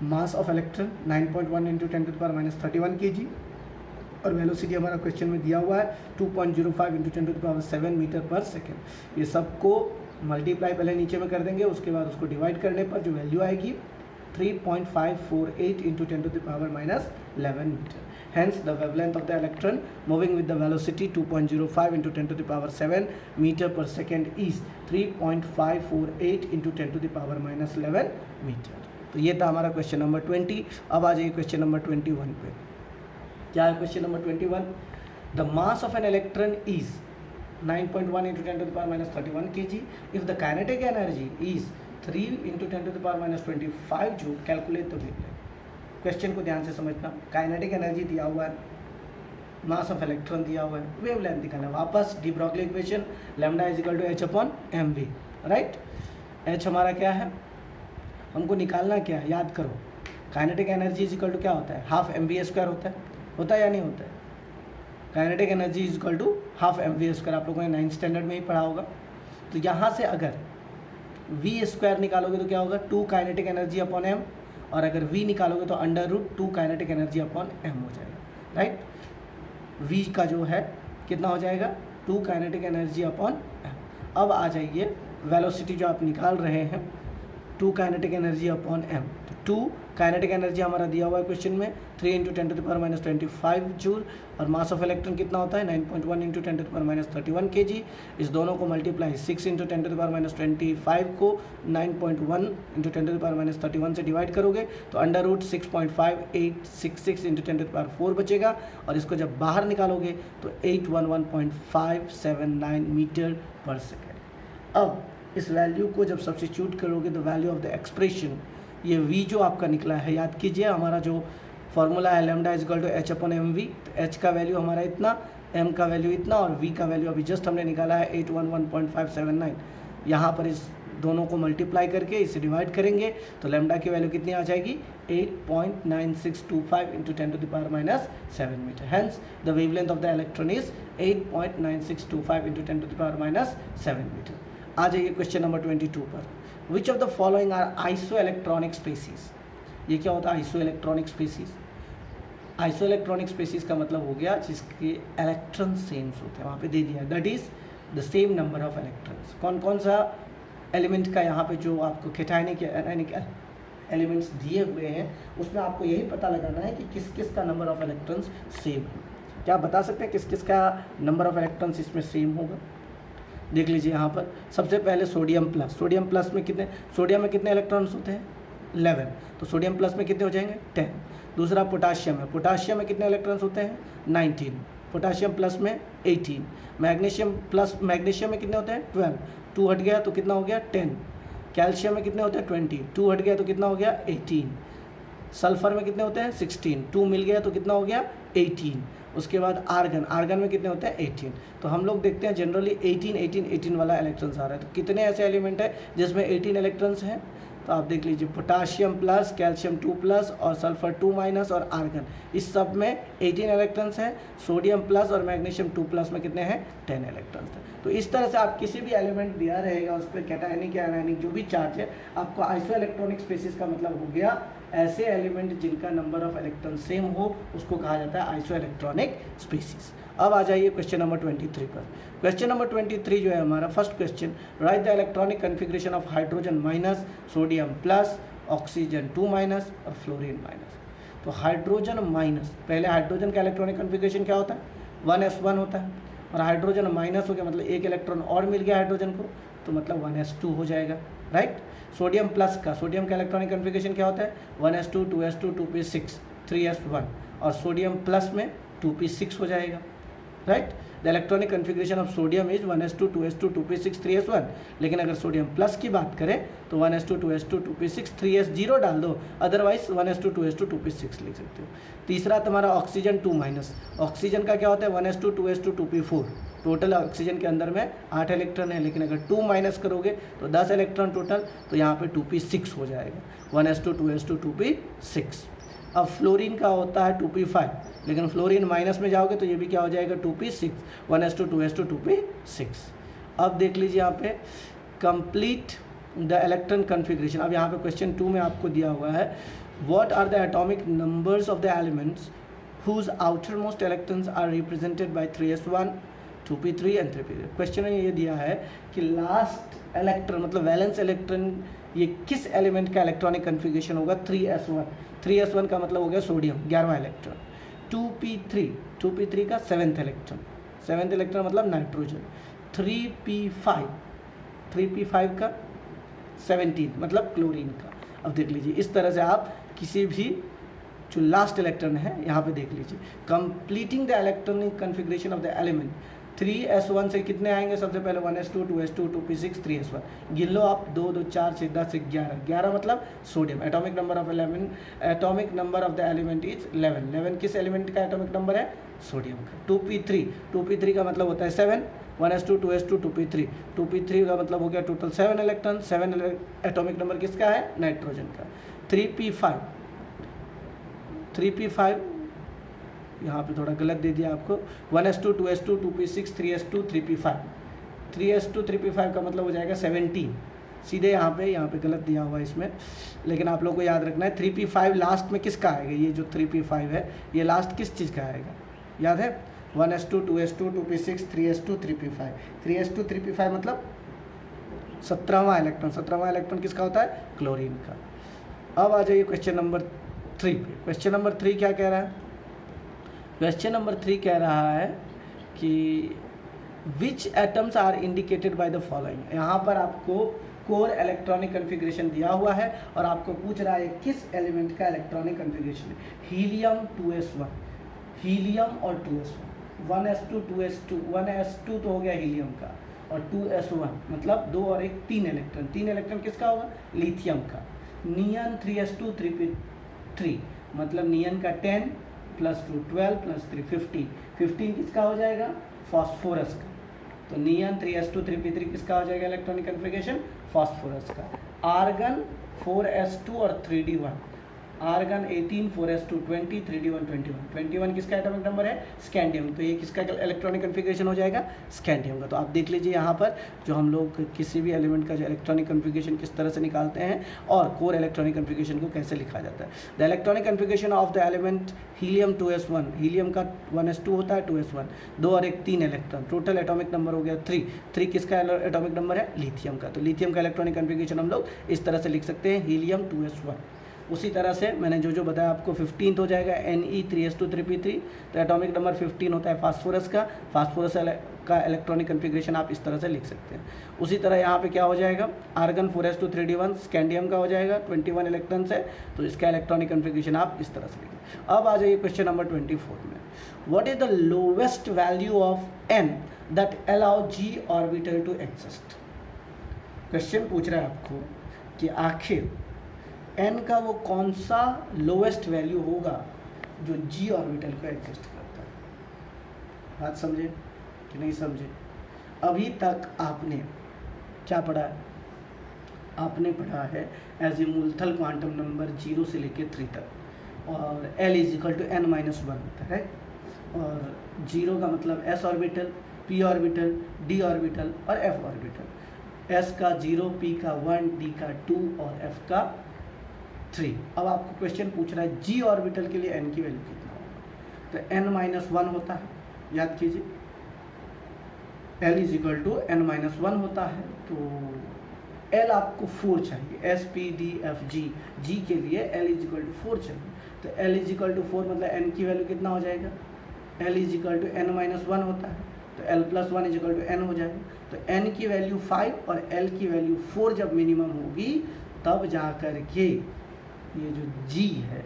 Mass of electron 9.1 into 10 to the power minus 31 kg और वेलोसिटी हमारा क्वेश्चन में दिया हुआ है 2.05 into 10 to the power 7 metre per second. ये सबको मल्टीप्लाई पहले नीचे में कर देंगे, उसके बाद उसको डिवाइड करने पर जो वैल्यू आएगी 3.548 into 10 to the power minus 11 metre. Hence the wavelength of the electron moving with the velocity 2.05 into 10 to the power 7 meter per second is 3.548 into 10 to the power minus 11 meter. तो ये था हमारा question number 20. अब आ जाइए question number 21 पे. क्या है question number 21? The mass of an electron is 9.1 into 10 to the power minus 31 kg. If the kinetic energy is 3 into 10 to the power minus 25 joule, calculate the wavelength. Question को ध्यान से समझना. Kinetic energy दिया हुआ है, मास of electron दिया हुआ है, वेवलेंथ दिखाना है. वापस de Broglie equation, lambda is equal to H upon M V, right. H हमारा क्या है? हमको निकालना क्या है? याद करो. Kinetic energy is equal to क्या होता है? हाफ एम वी स्क्वायर होता है या नहीं होता है? Kinetic energy is equal to half M V square. आप लोगों ने 9th स्टैंडर्ड में ही पढ़ा होगा. तो यहाँ से अगर वी स्क्वायर निकालोगे तो क्या होगा? 2 काइनेटिक एनर्जी अपॉन एम, और अगर v निकालोगे तो √2 काइनेटिक एनर्जी अपॉन m हो जाएगा, राइट. v का जो है कितना हो जाएगा? 2 काइनेटिक एनर्जी अपॉन m. अब आ जाइए वेलोसिटी जो आप निकाल रहे हैं 2 काइनेटिक एनर्जी अपॉन m। तो 2 काइनेटिक एनर्जी हमारा दिया हुआ है क्वेश्चन में 3 × 10⁻⁻25 जूल, और मास ऑफ इलेक्ट्रॉन कितना होता है 9.1 × 10⁻31 kg। इस दोनों को मल्टीप्लाई 6 × 10⁻25 को 9.1 × 10⁻31 से डिवाइड करोगे तो √6.5866 × 10⁴ बचेगा, और इसको जब बाहर निकालोगे तो 811.579 मीटर पर सेकेंड। अब इस वैल्यू को जब सब्स्टिट्यूट करोगे the value of the expression, ये v जो आपका निकला है, याद कीजिए हमारा जो फॉर्मूला है लैम्डा इजकल टू h/mv, तो h का वैल्यू हमारा इतना, m का वैल्यू इतना, और v का वैल्यू अभी जस्ट हमने निकाला है 811.579। यहाँ पर इस दोनों को मल्टीप्लाई करके इसे डिवाइड करेंगे तो लैम्डा की वैल्यू कितनी आ जाएगी 8.9625 × 10⁻7 metre. Hence the wavelength of the electron is 8.9625 × 10⁻7 metre. आ जाइए क्वेश्चन नंबर 22 पर। Which of the following are isoelectronic species. ये क्या होता है isoelectronic species? Isoelectronic species का मतलब हो गया जिसके इलेक्ट्रॉन सेम्स होते हैं, वहाँ पे दे दिया है that is the same number of electrons. कौन कौन सा एलिमेंट का यहाँ पे जो आपको कैटायनिक या एनायनिक एलिमेंट्स दिए हुए हैं उसमें आपको यही पता लगाना है कि किस किस का नंबर ऑफ इलेक्ट्रॉन्स सेम है। क्या आप बता सकते हैं किस किस का नंबर ऑफ इलेक्ट्रॉन्स इसमें सेम होगा? देख लीजिए यहाँ पर सबसे पहले सोडियम प्लस। सोडियम प्लस में कितने, सोडियम में कितने इलेक्ट्रॉन्स होते हैं 11, तो सोडियम प्लस में कितने हो जाएंगे 10। दूसरा पोटाशियम है, पोटाशियम में कितने इलेक्ट्रॉन्स होते हैं 19, पोटाशियम प्लस में 18। मैग्नीशियम प्लस, मैग्नीशियम में कितने होते हैं 12, 2 हट गया तो कितना हो गया 10। कैल्शियम में कितने होते हैं 20, 2 हट गया तो कितना हो गया 18। सल्फर में कितने होते हैं 16, 2 मिल गया तो कितना हो गया 18। उसके बाद आर्गन, आर्गन में कितने होते हैं 18। तो हम लोग देखते हैं जनरली 18 वाला इलेक्ट्रॉन्स आ रहा है। तो कितने ऐसे एलिमेंट है जिसमें 18 इलेक्ट्रॉन्स हैं? तो आप देख लीजिए पोटाशियम प्लस, कैल्शियम 2 प्लस और सल्फर 2 माइनस और आर्गन, इस सब में 18 इलेक्ट्रॉन्स हैं। सोडियम प्लस और मैग्नीशियम 2 प्लस में कितने हैं 10 इलेक्ट्रॉन्स हैं। तो इस तरह से आप किसी भी एलिमेंट दिया रहेगा उस पर कैटायनिक या एनायनिक जो भी चार्ज है, आपको आइसो इलेक्ट्रॉनिक स्पेसिस का मतलब हो गया ऐसे एलिमेंट जिनका नंबर ऑफ इलेक्ट्रॉन सेम हो, उसको कहा जाता है आइसो इलेक्ट्रॉनिक स्पेसिस। अब आ जाइए क्वेश्चन नंबर 23 पर। क्वेश्चन नंबर 23 जो है हमारा first question, right the electronic configuration of hydrogen minus, sodium plus, oxygen 2 minus और फ्लोरीन माइनस। तो हाइड्रोजन माइनस, पहले हाइड्रोजन का इलेक्ट्रॉनिक कन्फिग्रेशन क्या होता है 1s1 होता है, और हाइड्रोजन माइनस हो गया मतलब एक इलेक्ट्रॉन और मिल गया हाइड्रोजन को, तो मतलब 1s2 हो जाएगा, राइट। सोडियम प्लस का, सोडियम का इलेक्ट्रॉनिक कन्फिग्रेशन क्या होता है 1s2, 2s2, 2p6, 3s1, और सोडियम प्लस में 2p6 हो जाएगा, right. The electronic configuration of sodium is 1s2, 2s2, 2p6, 3s1। लेकिन अगर सोडियम प्लस की बात करें तो 1s2, 2s2, 2p6, 3s0 डाल दो, अदरवाइज 1s2, 2s2, 2p6 लिख सकते हो। तीसरा तुम्हारा ऑक्सीजन 2 माइनस, ऑक्सीजन का क्या होता है 1s2, 2s2, 2p4। Total oxygen के अंदर में 8 इलेक्ट्रॉन है, लेकिन अगर 2 माइनस करोगे तो 10 इलेक्ट्रॉन टोटल, तो यहाँ पे 2p6 हो जाएगा, 1s2, 2s2, 2p6। अब फ्लोरीन का होता है 2p5, लेकिन फ्लोरीन माइनस में जाओगे तो ये भी क्या हो जाएगा 2p6, 1s2, 2s2, 2p6। अब देख लीजिए यहाँ पे कंप्लीट द इलेक्ट्रॉन कन्फिग्रेशन। अब यहाँ पे क्वेश्चन 2 में आपको दिया हुआ है what are the atomic numbers of the elements whose outer most electrons are represented by 3s1, 2p3 and 3p3। Question में ये दिया है कि लास्ट इलेक्ट्रॉन मतलब वैलेंस इलेक्ट्रॉन ये किस एलिमेंट का इलेक्ट्रॉनिक कन्फिग्रेशन होगा 3s1। 3s1 का मतलब हो गया सोडियम 11वां इलेक्ट्रॉन। 2p3 का 7th इलेक्ट्रॉन, 7th इलेक्ट्रॉन मतलब नाइट्रोजन। 3p5 का 17th मतलब क्लोरीन का। अब देख लीजिए इस तरह से आप किसी भी जो लास्ट इलेक्ट्रॉन है यहाँ पे देख लीजिए completing the electronic configuration of the element. 3s1 से कितने आएंगे सबसे पहले 1s2, 2s2, 2p6, 3s1। गिन लो आप 2, 2, 4, 6, 10, 11, 11 मतलब sodium. Atomic number of the element is 11। 11 किस एलिमेंट का एटॉमिक नंबर है सोडियम का। 2p3 का मतलब होता है 7, 1s2, 2s2, 2p3। 2p3 का मतलब हो गया टोटल 7 इलेक्ट्रॉन। 7 एटॉमिक नंबर किसका है नाइट्रोजन का। 3p5 यहाँ पे थोड़ा गलत दे दिया आपको। 1s2, 2s2, 2p6, 3s2, 3p5। 3s2, 3p5 का मतलब हो जाएगा 17। सीधे यहाँ पे गलत दिया हुआ है इसमें, लेकिन आप लोग को याद रखना है 3p5 लास्ट में किसका आएगा। ये जो 3p5 है ये लास्ट किस चीज़ का आएगा याद है 1s2, 2s2, 2p6, 3s2, 3p5। 3s2, 3p5 मतलब 17वां इलेक्ट्रॉन, 17वां इलेक्ट्रॉन किसका होता है? क्लोरीन का। अब आ जाइए क्वेश्चन नंबर 3 पे। क्वेश्चन नंबर 3 क्या कह रहा है? क्वेश्चन नंबर 3 कह रहा है कि which atoms are indicated by the following. यहाँ पर आपको कोर इलेक्ट्रॉनिक कन्फिग्रेशन दिया हुआ है और आपको पूछ रहा है किस एलिमेंट का इलेक्ट्रॉनिक कन्फिग्रेशन है। हीलियम 2s1, हीलियम और 2s1, 1s2 2s2, 1s2 तो हो गया हीलियम का, और 2s1 मतलब 2 और 1 3 इलेक्ट्रॉन। 3 इलेक्ट्रॉन किसका होगा? लिथियम का। नियन 3s2 3p3 मतलब नियन का 10 + 2 12 + 3 15, 15 किसका हो जाएगा? फॉस्फोरस का। तो नियन 3s2 3p3 किसका हो जाएगा इलेक्ट्रॉनिक कन्फिग्रेशन? फॉस्फोरस का। आर्गन 4s2 और 3d1, आर्गन 18 4s2 20 3d1 21, 21 किसका एटॉमिक नंबर है? स्कैंडियम। तो ये किसका इलेक्ट्रॉनिक कन्फिग्रेशन हो जाएगा? स्कैंडियम का। तो आप देख लीजिए यहाँ पर जो हम लोग किसी भी एलिमेंट का जो इलेक्ट्रॉनिक कन्फिग्रेशन किस तरह से निकालते हैं और कोर इलेक्ट्रॉनिक कन्फिग्रेशन को कैसे लिखा जाता है। The electronic configuration of the element helium 2s1, helium का 1s2 होता है 2s1, 2 और 1 3 इलेक्ट्रॉन, टोटल एटॉमिक नंबर हो गया 3। 3 किसका एटॉमिक नंबर है? लिथियम का। तो लिथियम का इलेक्ट्रॉनिक कन्फिग्रेशन हम लोग इस तरह से लिख सकते हैं, हीलियम 2s1। उसी तरह से मैंने जो बताया आपको 15 हो जाएगा Ne3s2 3p3, तो एटॉमिक नंबर 15 होता है फास्फोरस का। फास्फोरस का इलेक्ट्रॉनिक कन्फिग्रेशन आप इस तरह से लिख सकते हैं। उसी तरह यहाँ पे क्या हो जाएगा? आर्गन 4s2 3d1 स्कैंडियम का हो जाएगा 21 इलेक्ट्रॉन से, तो इसका इलेक्ट्रॉनिक कन्फिग्रेशन आप इस तरह से लिखें। अब आ जाइए क्वेश्चन नंबर 24 में। What is the lowest value of n that allow g orbital to exist. Question पूछ रहा है आपको कि आखिर n का वो कौन सा लोवेस्ट वैल्यू होगा जो g ऑर्बिटल को एग्जिस्ट करता है। बात समझे कि नहीं समझे? अभी तक आपने क्या पढ़ा है? आपने पढ़ा है एजीमुथल क्वांटम नंबर 0 से लेकर 3 तक, और l = n-1 होता है। और 0 का मतलब s orbital, p orbital, d orbital और f ऑर्बिटल। s का 0, p का 1, d का 2 और f का 3। अब आपको क्वेश्चन पूछ रहा है g ऑर्बिटल के लिए n की वैल्यू कितना होगा? तो n-1 होता है, याद कीजिए l = n-1 होता है। तो l आपको 4 चाहिए, s p d f g के लिए l = 4 चाहिए। तो l = 4 मतलब n की वैल्यू कितना हो जाएगा? l = n-1 होता है, तो l + 1 = n हो जाएगा। तो n की वैल्यू 5 और l की वैल्यू 4 जब मिनिमम होगी तब जा कर के ये जो g है,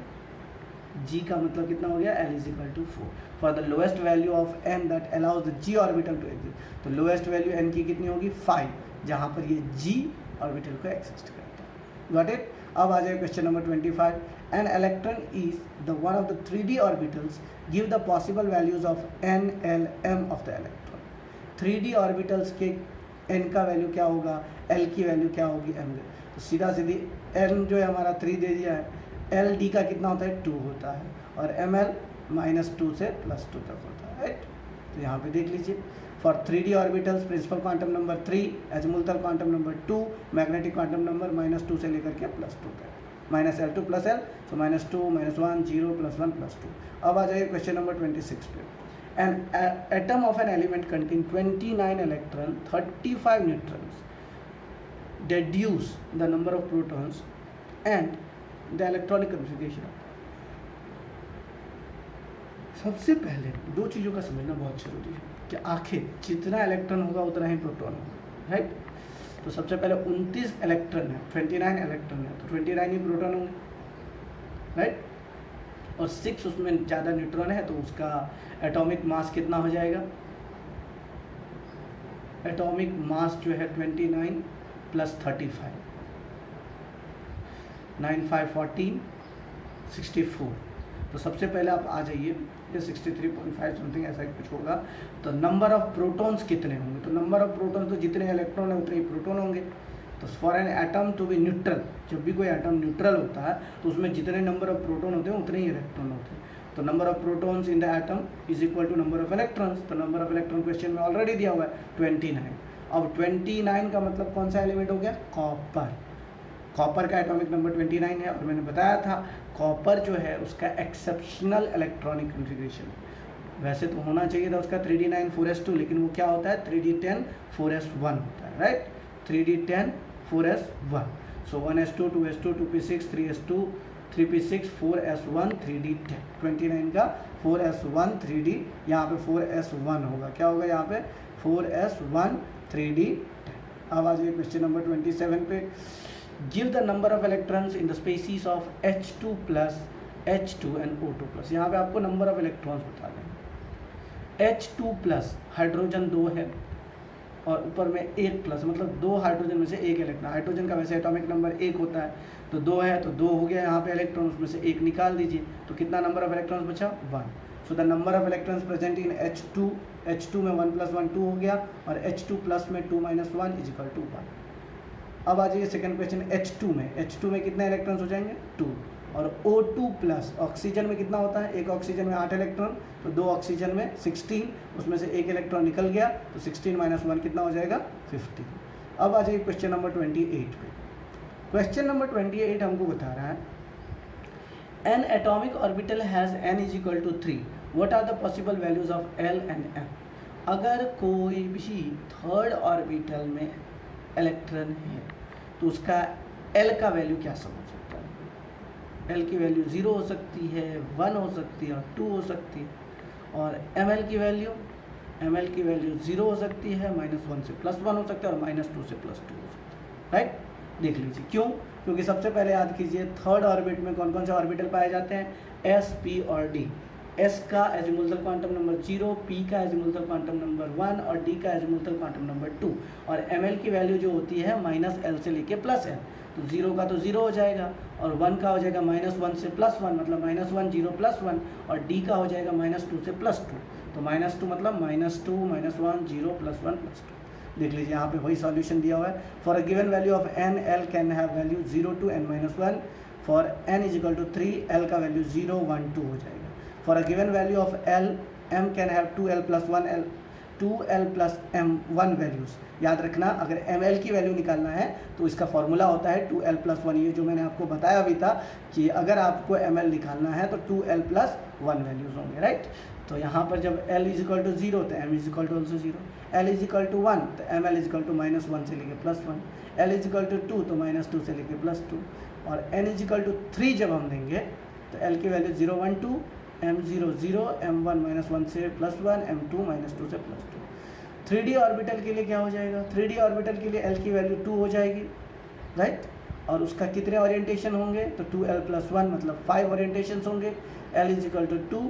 g का मतलब कितना हो गया? l = 4 for the lowest value of n that allows the g orbital to exist. तो लोएस्ट वैल्यू n की कितनी होगी? 5, जहाँ पर ये g ऑर्बिटल को एग्जिस्ट करता है। Got it? अब आ जाए question number 25। An electron is the one of the 3d orbitals, give the possible values of n, l, m of the electron. 3d orbitals के n का वैल्यू क्या होगा, l की वैल्यू क्या होगी, m। तो सीधा सीधी n जो है हमारा 3 दे दिया है, l d का कितना होता है? 2 होता है, और ml -2 से +2 तक होता है, राइट। तो यहाँ पे देख लीजिए, for 3d orbitals principal quantum number 3, azimuthal quantum number 2, magnetic quantum number -2 से लेकर के +2 तक, -L2 + L, तो -2 -1 0 +1 +2। अब आ जाइए क्वेश्चन नंबर 26 पे। An atom of an element contain 29 electron 35 neutrons, deduce the number of protons and the electronic configuration। सबसे पहले दो चीज़ों का समझना बहुत जरूरी है कि आखिर जितना इलेक्ट्रॉन होगा उतना ही प्रोटॉन होगा, राइट। तो सबसे पहले 29 इलेक्ट्रॉन है, 29 इलेक्ट्रॉन है, तो 29 ही प्रोटॉन होंगे, राइट। और 6 उसमें ज़्यादा न्यूट्रॉन है, तो उसका एटॉमिक मास कितना हो जाएगा? एटॉमिक मास जो है 29 + 35, 9 5 14 64। तो सबसे पहले आप आ जाइए, ये 63.5 समथिंग ऐसा कुछ होगा। तो नंबर ऑफ प्रोटॉन्स कितने होंगे? तो नंबर ऑफ प्रोटॉन्स, तो जितने इलेक्ट्रॉन है उतने ही प्रोटॉन होंगे। तो for an atom to be neutral, जब भी कोई एटम न्यूट्रल होता है तो उसमें जितने नंबर ऑफ प्रोटॉन होते हैं उतने ही इलेक्ट्रॉन होते हैं। तो number of protons in the atom is equal to number of electrons. तो नंबर ऑफ इलेक्ट्रॉन क्वेश्चन में ऑलरेडी दिया हुआ है 29। अब 29 का मतलब कौन सा एलिमेंट हो गया? कॉपर। कॉपर का एटॉमिक नंबर 29 है, और मैंने बताया था कॉपर जो है उसका एक्सेप्शनल इलेक्ट्रॉनिक कन्फिग्रेशन, वैसे तो होना चाहिए था उसका 3d9 4s2, लेकिन वो क्या होता है 3d10 4s1 होता है, right. 3d10, 4s1. So 1s2, 2s2, 2p6, 3s2, 3p6, 4s1, 3d10. 29 का 4s1 3d, यहाँ पे 4s1 होगा, क्या होगा यहाँ पे 4s1 3d10. अब आ जाइए क्वेश्चन नंबर 27 पे. Give the number of electrons in the species of H2 plus H2 and O2 plus. यहाँ पे आपको नंबर ऑफ इलेक्ट्रॉन्स बता दें. H2 प्लस हाइड्रोजन 2 है और ऊपर में 1 प्लस, मतलब 2 हाइड्रोजन में से 1 इलेक्ट्रॉन. हाइड्रोजन का वैसे एटॉमिक नंबर 1 होता है, तो 2 है तो 2 हो गया यहाँ पे इलेक्ट्रॉन, उसमें से 1 निकाल दीजिए तो कितना नंबर ऑफ इलेक्ट्रॉन्स बचा 1. So the number of electrons present in H2 में 1 + 1 2 हो गया और H2 प्लस में 2 - 1 = 1. अब आ जाइए सेकंड क्वेश्चन. H2 में कितने इलेक्ट्रॉन्स हो जाएंगे 2. और O2 प्लस ऑक्सीजन में कितना होता है, एक ऑक्सीजन में 8 इलेक्ट्रॉन, तो 2 ऑक्सीजन में 16, उसमें से 1 इलेक्ट्रॉन निकल गया तो 16 - 1 कितना हो जाएगा 15. अब आ जाइए क्वेश्चन नंबर 28 पे. क्वेश्चन नंबर 28 हमको बता रहा है an atomic orbital has n = 3. What are the possible values of L and M. अगर कोई भी थर्ड ऑर्बिटल में इलेक्ट्रॉन है तो उसका L का वैल्यू क्या समझ सकता है. L की वैल्यू 0 हो सकती है, 1 हो सकती है और 2 हो सकती है. और ML की वैल्यू 0 हो सकती है, -1 से +1 हो सकता है और -2 से +2 हो सकता है. राइट, देख लीजिए क्यों. क्योंकि सबसे पहले याद कीजिए थर्ड ऑर्बिट में कौन कौन से ऑर्बिटल पाए जाते हैं, S, P और D. S का एजिमुथल क्वांटम नंबर 0, P का एजिमुथल क्वांटम नंबर 1 और D का एजिमुथल क्वांटम नंबर 2. और ML की वैल्यू जो होती है -L से लेके +L. तो 0 का तो 0 हो जाएगा और 1 का हो जाएगा -1 से +1, मतलब -1 0 +1, और D का हो जाएगा -2 से +2. तो -2 मतलब -2 -1 0 +1 +2. देख लीजिए यहाँ पे वही सॉल्यूशन दिया हुआ है. For a given value of n, L can have value 0 to n-1. For n = 3, L का वैल्यू 0 1 2 हो जाएगा. For a given value of L, M can have 2L + M1 values. याद रखना, अगर ML की वैल्यू निकालना है तो इसका फॉर्मूला होता है 2L + 1. ये जो मैंने आपको बताया भी था कि अगर आपको ML निकालना है तो 2L + 1 वैल्यूज़ होंगे. राइट, तो यहाँ पर जब L = 0 तो M also 0. L = 1 तो ML = -1 से लेके +1. L = 2 तो -2 से लेके +2. और N = 3 जब हम देंगे तो L की वैल्यू 0 1 2, M0 0, M1 -1 से +1, M2 -2 से +2. 3D ऑर्बिटल के लिए क्या हो जाएगा, 3D ऑर्बिटल के लिए L की वैल्यू 2 हो जाएगी. राइट, और उसका कितने ओरिएंटेशन होंगे, तो 2L + 1 मतलब 5 ओरिएंटेशंस होंगे. L = 2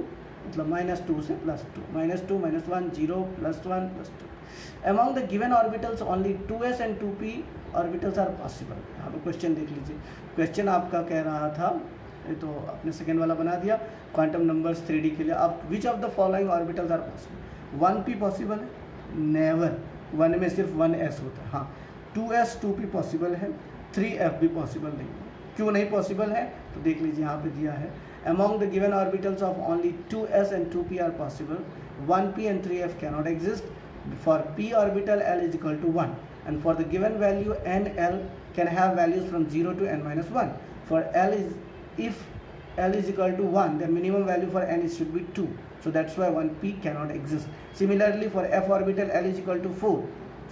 मतलब -2 से +2, -2 -1 0 +1 +2. Among the given orbitals only 2s and 2p orbitals are possible. यहाँ पे क्वेश्चन देख लीजिए. क्वेश्चन आपका कह रहा था, ये तो आपने सेकेंड वाला बना दिया, क्वांटम नंबर्स 3D के लिए. अब which of the following orbitals are possible. 1p possible है, नेवर. 1 में सिर्फ 1s होता है. हाँ, 2s 2p पॉसिबल है, 3f भी पॉसिबल नहीं है. क्यों नहीं पॉसिबल है, तो देख लीजिए यहाँ पे दिया है. Among the given orbitals of only 2s and 2p are possible. 1p and 3f cannot exist. For p orbital L = 1, and for the given value n, L can have values from 0 to n-1. For if L = 1, the minimum value for n should be 2. So that's why 1p cannot exist. Similarly, for f orbital L = 4.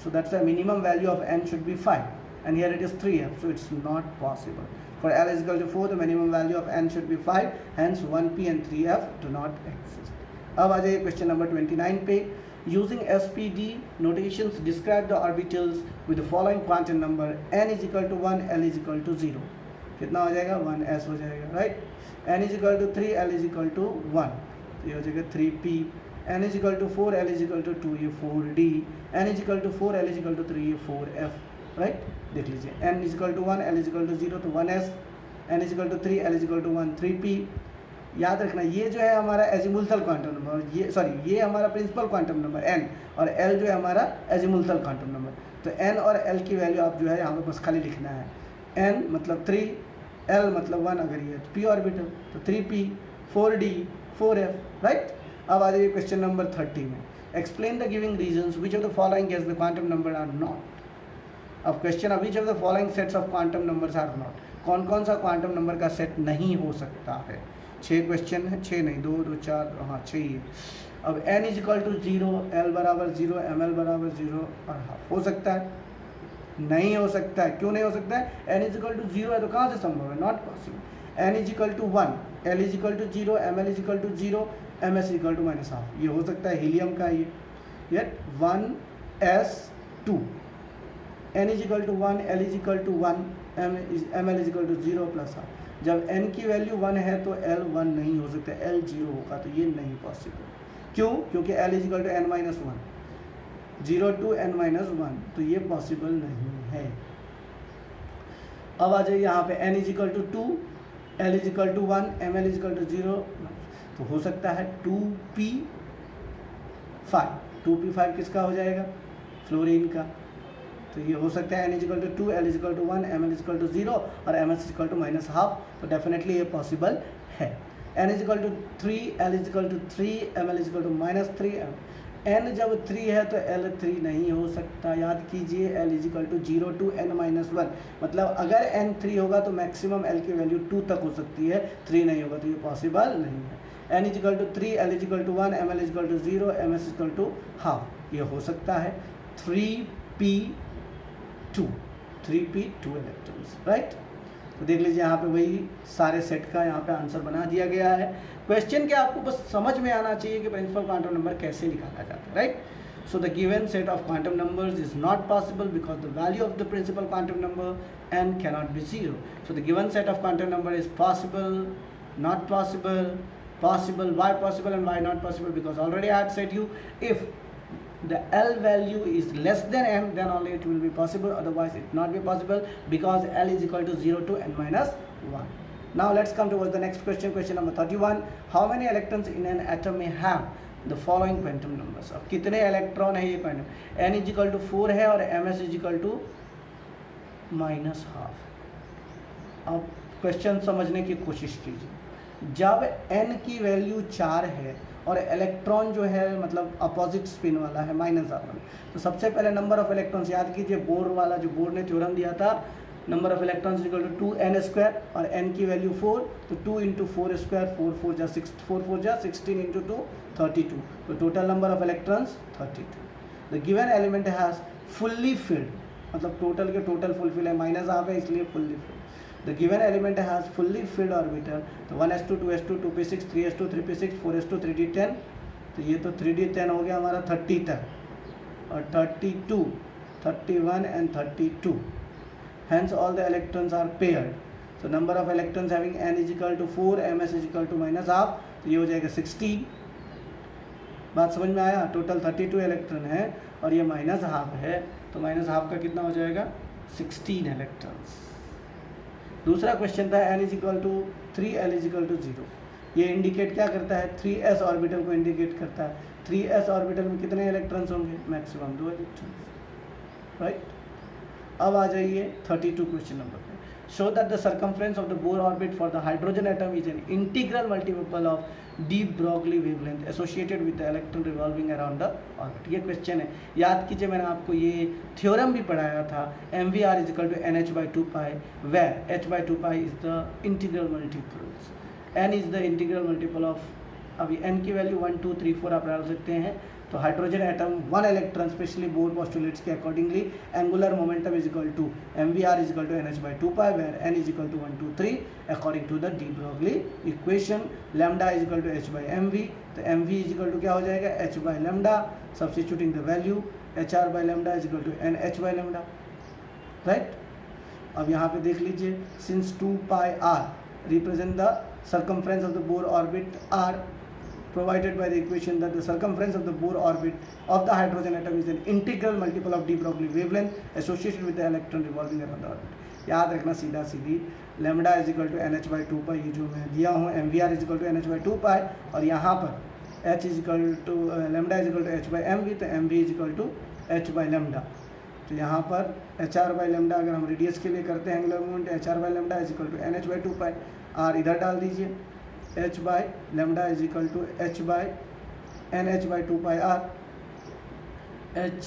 So that's why minimum value of n should be 5. And here it is 3f, so it's not possible. For L = 4, the minimum value of n should be 5. Hence 1p and 3f do not exist. अब आ जाइए question number 29 पे. Using SPD notations, describe the orbitals with the following quantum number. n = 1, L = 0. कितना हो जाएगा, 1s हो जाएगा. Right, n = 3, L = 1, तो ये हो जाएगा 3p. n = 4, L = 2, ये 4d. n = 4, L = 3, ये 4f. राइट, देख लीजिए. n = 1, L = 0 तो 1s. n = 3, L = 1, 3p. याद रखना, ये जो है हमारा एजिमुथल क्वांटम नंबर, ये हमारा प्रिंसिपल क्वांटम नंबर n, और L जो है हमारा एजिमुथल क्वांटम नंबर. तो n और L की वैल्यू आप जो है यहाँ पे बस खाली लिखना है. n मतलब 3, L मतलब 1 अगर ये p ऑर्बिटल, तो 3p, 4d, 4f. राइट, अब आ जाइए क्वेश्चन नंबर 30 में. Explain the giving reasons which of the following as the quantum number are not. अब क्वेश्चन है, which of the following sets of quantum numbers are not. कौन कौन सा quantum number का सेट नहीं हो सकता है. 6 क्वेश्चन है, 6 नहीं 2 2 4, हाँ 6 ही है. अब n = 0, L = 0, ML = 0 और हाफ हो सकता है. नहीं हो सकता है। क्यों नहीं हो सकता है? n इज इक्वल टू 0 है तो कहाँ से संभव है? Not possible. n is equal to 1, l is equal to 0, ml is equal to 0, ms equal to -12। ये हो सकता है हीलियम का ये। येट 1s2, n is equal to 1, l is equal to 1, ml is equal to 0 plus half. जब n की value 1 है तो l 1 नहीं हो सकता, l 0 होगा, तो ये नहीं पॉसिबल। क्यों? क्योंकि l is equal to n minus 1, 0 to n minus 1, तो ये पॉसिबल नहीं है। अब आ जाइए यहाँ पे n is equal to 2, l is equal to 1, ml is equal to 0, तो हो सकता है 2p5। 2p5 किसका हो जाएगा? फ्लोरीन का। तो ये हो सकता है n is equal to 2, l is equal to 1, ml is equal to 0 और ms इज इक्वल टू -12, तो डेफिनेटली ये पॉसिबल है। n is equal to 3, l is equal to 3, ml is equal to -3। n जब 3 है तो l 3 नहीं हो सकता। याद कीजिए l is equal to 0 to n minus 1, मतलब अगर n 3 होगा तो मैक्सिमम l की वैल्यू 2 तक हो सकती है, 3 नहीं होगा तो ये पॉसिबल नहीं है। n is equal to 3, l is equal to 1, ml is equal to 0, ms is equal to half, ये हो सकता है 3p2 इलेक्ट्रॉन्स, राइट। तो देख लीजिए यहाँ पे वही सारे सेट का यहाँ पे आंसर बना दिया गया है। क्वेश्चन के आपको बस समझ में आना चाहिए कि प्रिंसिपल क्वांटम नंबर कैसे निकाला जाता है, right. So the given set of quantum numbers is not possible because the value of the principal quantum number n cannot be 0। So the given set of quantum number is possible, not possible, possible, why possible and why not possible? Because already I had said you, if the L value is less than m, then only it will be possible, otherwise it not be possible, because L is equal to 0 to n minus 1. Now let's come towards the next question, question number 31. How many electrons in an atom may have the following quantum numbers? अब कितने electron है ये quantum? n is equal to 4 है और ms is equal to -12। अब question समझने की कोशिश कीजिए। जब n की वैल्यू 4 है और इलेक्ट्रॉन जो है मतलब अपोजिट स्पिन वाला है -1, तो सबसे पहले नंबर ऑफ इलेक्ट्रॉन्स याद कीजिए, बोर वाला जो बोर ने थ्योरम दिया था, number of electrons equal to 2n² और n की वैल्यू 4, तो 2 इंटू 4 स्क्वायर, 4 4 जा 16 इंटू 2 32, तो total number of electrons 32। The given element has fully filled, मतलब टोटल के टोटल फुलफिल है, -1 है इसलिए fully filled. The given element has fully filled orbital, तो 1s2, 2s2, 2p6, 3s2, 3p6, 4s2, 3d10, तो ये तो 3d10 हो गया हमारा 30 तक, और 32, 31 and 32, hence all the electrons are paired, so number of electrons having n is equal to 4, ms is equal to -12, तो ये हो जाएगा 16। बात समझ में आया? टोटल 32 इलेक्ट्रॉन है और ये -12 है, तो -12 का कितना हो जाएगा? 16 इलेक्ट्रॉन्स। दूसरा क्वेश्चन था n is equal to 3, l is equal to 0। ये इंडिकेट क्या करता है? 3s ऑर्बिटल को इंडिकेट करता है। 3s ऑर्बिटल में कितने इलेक्ट्रॉन्स होंगे? Maximum 2 electrons, right. अब आ जाइए 32 क्वेश्चन नंबर पे। Show that the circumference of the Bohr orbit for the hydrogen atom is an integral multiple of de Broglie wavelength associated with the electron revolving around the orbit. ये question है, याद कीजिए मैंने आपको ये theorem भी पढ़ाया था, mvr is equal to nh/2π, where h/2π is the integral multiples, n is the integral multiple of, अभी n की वैल्यू 1 2 3 4 आप डाल सकते हैं। तो hydrogen atom 1 electron, specially Bohr postulates के accordingly angular momentum is equal to mvr is equal to nh/2π, where n is equal to 1 2 3 according to the de Broglie equation. Lambda is equal to h/mv, तो mv is equal to क्या हो जाएगा? h/λ, substituting the value hr/λ is equal to nh/λ, right. अब यहाँ पे देख लीजिए, since 2πr represent the circumference of the Bohr orbit r provided by the equation that the circumference of the Bohr orbit of the hydrogen atom is an integral multiple of de Broglie wavelength associated with the electron revolving around the orbit। याद रखना सीधा सीधी, lambda is equal to nh/2π, ये जो मैं दिया हूँ mvr is equal to nh/2π, और यहाँ पर h is equal to lambda is equal to h/mv, तो mv is equal to h/λ। तो यहाँ पर hr/λ अगर हम रेडियस के लिए करते हैं angular moment, hr/λ is equal to nh/2π, r इधर डाल दीजिए, h/λ is equal to nh/2πr, h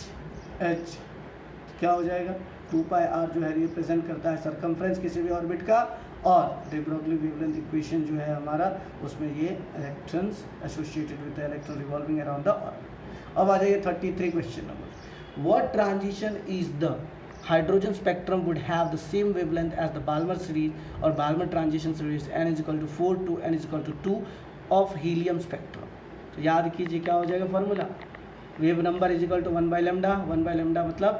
क्या हो जाएगा? 2πr जो है रिप्रेजेंट करता है सरकमफ्रेंस किसी भी ऑर्बिट का, और de Broglie वेवलेंथ इक्वेशन जो है हमारा, उसमें ये electrons associated with the electron revolving around the orbit. अब आ जाइए 33 question number. What transition is the hydrogen spectrum would have the same wavelength as the Balmer series or Balmer transition series n is equal to 4 to n is equal to 2 of helium spectrum. तो याद कीजिए क्या हो जाएगा formula, wave number is equal to 1/λ मतलब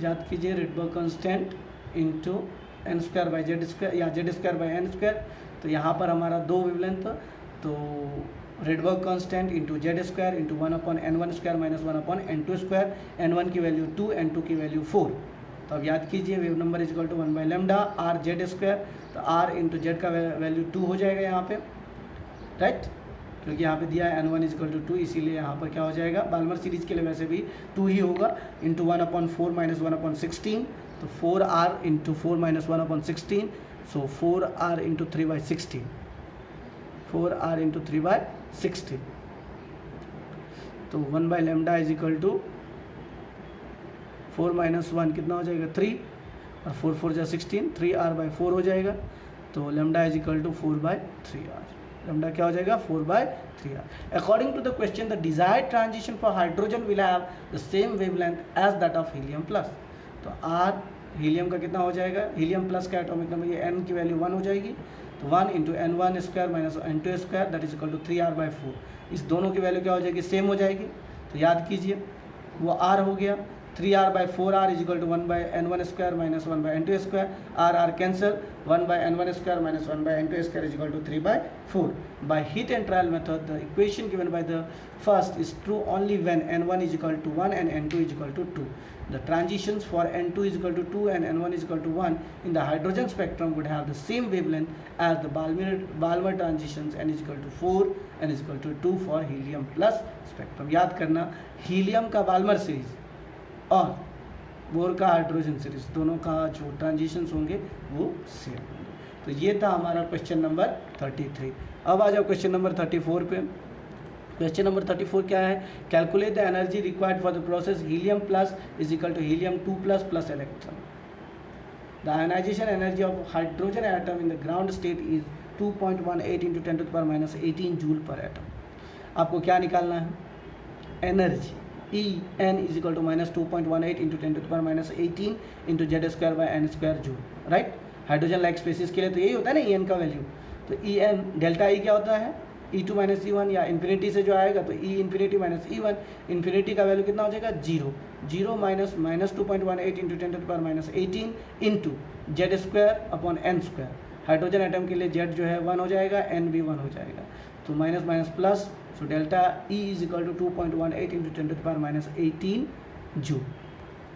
याद कीजिए Rydberg constant into N square by Z square या Z square by N square. तो यहाँ पर हमारा दो वेवलेंथ, तो Rydberg constant into Z square into 1/n1 square minus 1/n2 square, n1 की वैल्यू 2, n2 की वैल्यू 4. तो अब याद कीजिए wave number is equal to 1/λ R Z square, तो आर इंटू जेड का वैल्यू 2 हो जाएगा यहाँ पे, राइट, क्योंकि यहाँ पे दिया है n1 इज इक्वल टू 2, इसीलिए यहाँ पर क्या हो जाएगा, बाल्मर सीरीज के लिए वैसे भी 2 ही होगा, इंटू 1/4 माइनस 1/16, तो 4r इंटू 4 माइनस 1/16, सो 4r इंटू 3/16, 4r इंटू 3/16. तो 1/λ इज इक्वल टू 4 माइनस 1 कितना हो जाएगा 3, और 4 4 जा 16, 3r/4 हो जाएगा. तो lambda is equal to 4/3r. Lambda क्या हो जाएगा 4/3r. According to the question the desired transition for hydrogen will have the same wavelength as that of helium plus. तो r हीलियम का कितना हो जाएगा, हीलियम प्लस का एटॉमिक नंबर, ये n की वैल्यू 1 हो जाएगी, तो 1 into n1 square minus n2 square that is equal to 3r/4. इस दोनों की वैल्यू क्या हो जाएगी, सेम हो जाएगी. तो याद कीजिए वो r हो गया, 3r/4r is equal to 1/n1 square minus 1/n2 square, r cancel, 1/n1 square minus 1/n2 square is equal to 3/4. By heat and trial method, the equation given by the first is true only when n1 is equal to 1 and n2 is equal to 2. The transitions for n2 is equal to 2 and n1 is equal to 1 in the hydrogen spectrum would have the same wavelength as the Balmer transitions, n is equal to 4, n is equal to 2 for helium plus spectrum. याद करना helium का Balmer series और bore का hydrogen series दोनों का जो transitions होंगे वो सेम होंगे. तो ये था हमारा क्वेश्चन नंबर 33. अब आ जाओ क्वेश्चन नंबर 34 पे. क्वेश्चन नंबर 34 क्या है, calculate the energy required for the process helium plus is equal to helium 2 plus plus electron. The ionization energy of hydrogen atom in the ground state is 2.18 into 10⁻18 joule पर atom. आपको क्या निकालना है, energy En is equal to minus 2.18 into 10⁻18 into Z square by N square joule, right. Hydrogen like species के लिए तो यही होता है ना En का वैल्यू. तो En डेल्टा E क्या होता है, E2 माइनस E1, या इन्फिनिटी से जो आएगा तो E infinity minus E1, infinity का वैल्यू कितना हो जाएगा 0 माइनस 2.18 into 10⁻18 into Z square upon N square. Hydrogen atom के लिए जेड जो है 1 हो जाएगा, एन भी 1 हो जाएगा, तो minus minus plus, so delta E is equal to 2.18 into 10⁻18 joule.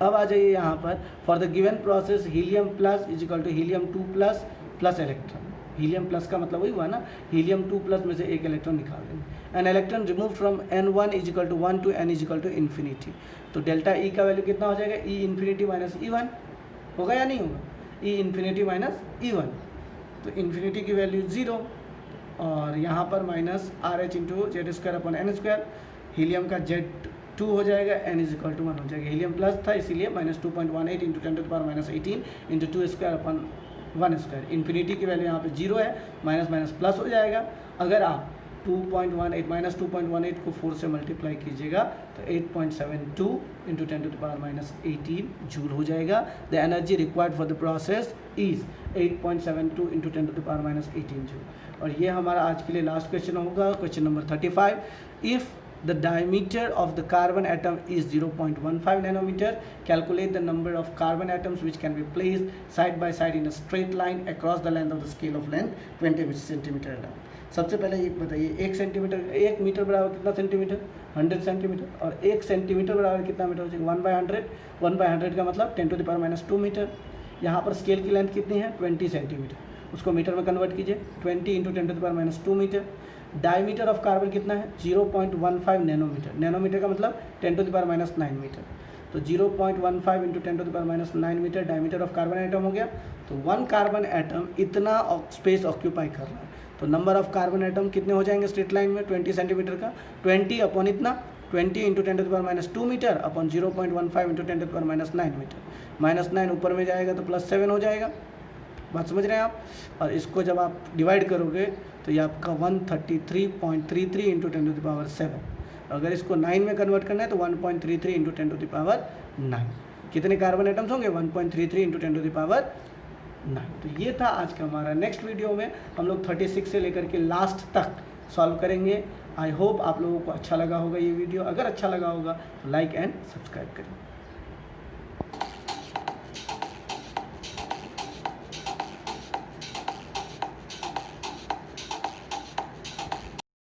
अब आ जाइए यहाँ पर, for the given process helium plus is equal to helium 2 plus plus electron. Helium plus का मतलब वही हुआ ना, हीलियम 2 प्लस में से एक इलेक्ट्रॉन निकाल देंगे. An electron remove from n1 is equal to 1 to n is equal to infinity. तो डेल्टा E का वैल्यू कितना हो जाएगा, E इन्फिनिटी माइनस E1 होगा या नहीं होगा, E इन्फिनिटी माइनस E1, तो इन्फिनिटी की वैल्यू 0, और यहाँ पर minus RH into Z square upon N square. Helium का Z2 हो जाएगा, n इज इक्वल टू 1 हो जाएगा. हीलियम प्लस था इसलिए minus 2.18 into 10⁻18 into 2 square upon 1 square. Infinity की वैल्यू यहाँ पे 0 है, माइनस माइनस प्लस हो जाएगा. अगर आप 2.18 माइनस 2.18 को 4 से मल्टीप्लाई कीजिएगा तो 8.72 इंटू 10⁻18 जूल हो जाएगा. The energy required for the process is 8.72 into 10⁻18 joule. और ये हमारा आज के लिए लास्ट क्वेश्चन होगा, question number 35. If the diameter of the carbon atom is 0.15 nanometer, calculate the number of carbon atoms which can be placed side by side in a straight line across the length of the scale of length 20 centimeter. सबसे पहले ये बताइए, 1 centimetre, 1 metre बराबर कितना centimetre, 100 centimetre, और 1 centimetre बराबर कितना metre हो जाएगा 1/100. 1/100 का मतलब 10⁻² मीटर. यहाँ पर स्केल की लेंथ कितनी है 20 सेंटीमीटर, उसको मीटर में कन्वर्ट कीजिए, 20 into 10⁻² metre. Diameter of carbon कितना है 0.15 नैनोमीटर. नैनोमीटर का मतलब 10⁻9 मीटर. तो 0.15 into 10⁻9 metre diameter of carbon atom हो गया. तो 1 कार्बन एटम इतना स्पेस ऑक्यूपाई कर रहा है. तो नंबर ऑफ कार्बन एटम कितने हो जाएंगे स्ट्रेट लाइन में 20 सेंटीमीटर का, 20 अपॉन इतना 20 into 10⁻² metre upon 0.15 into 10⁻9 metre. -9 ऊपर में जाएगा तो +7 हो जाएगा. बात समझ रहे हैं आप. और इसको जब आप डिवाइड करोगे तो ये आपका 133.33 इंटू 10⁻7. अगर इसको 9 में कन्वर्ट करना है तो 1.33 इंटू 10⁻9. कितने कार्बन एटम्स होंगे 1.33 × 10⁻⁹। तो ये था आज का हमारा। नेक्स्ट वीडियो में हम लोग 36 से लेकर के लास्ट तक सॉल्व करेंगे। आई होप आप लोगों को अच्छा लगा होगा ये वीडियो। अगर अच्छा लगा होगा तो लाइक एंड सब्सक्राइब करें।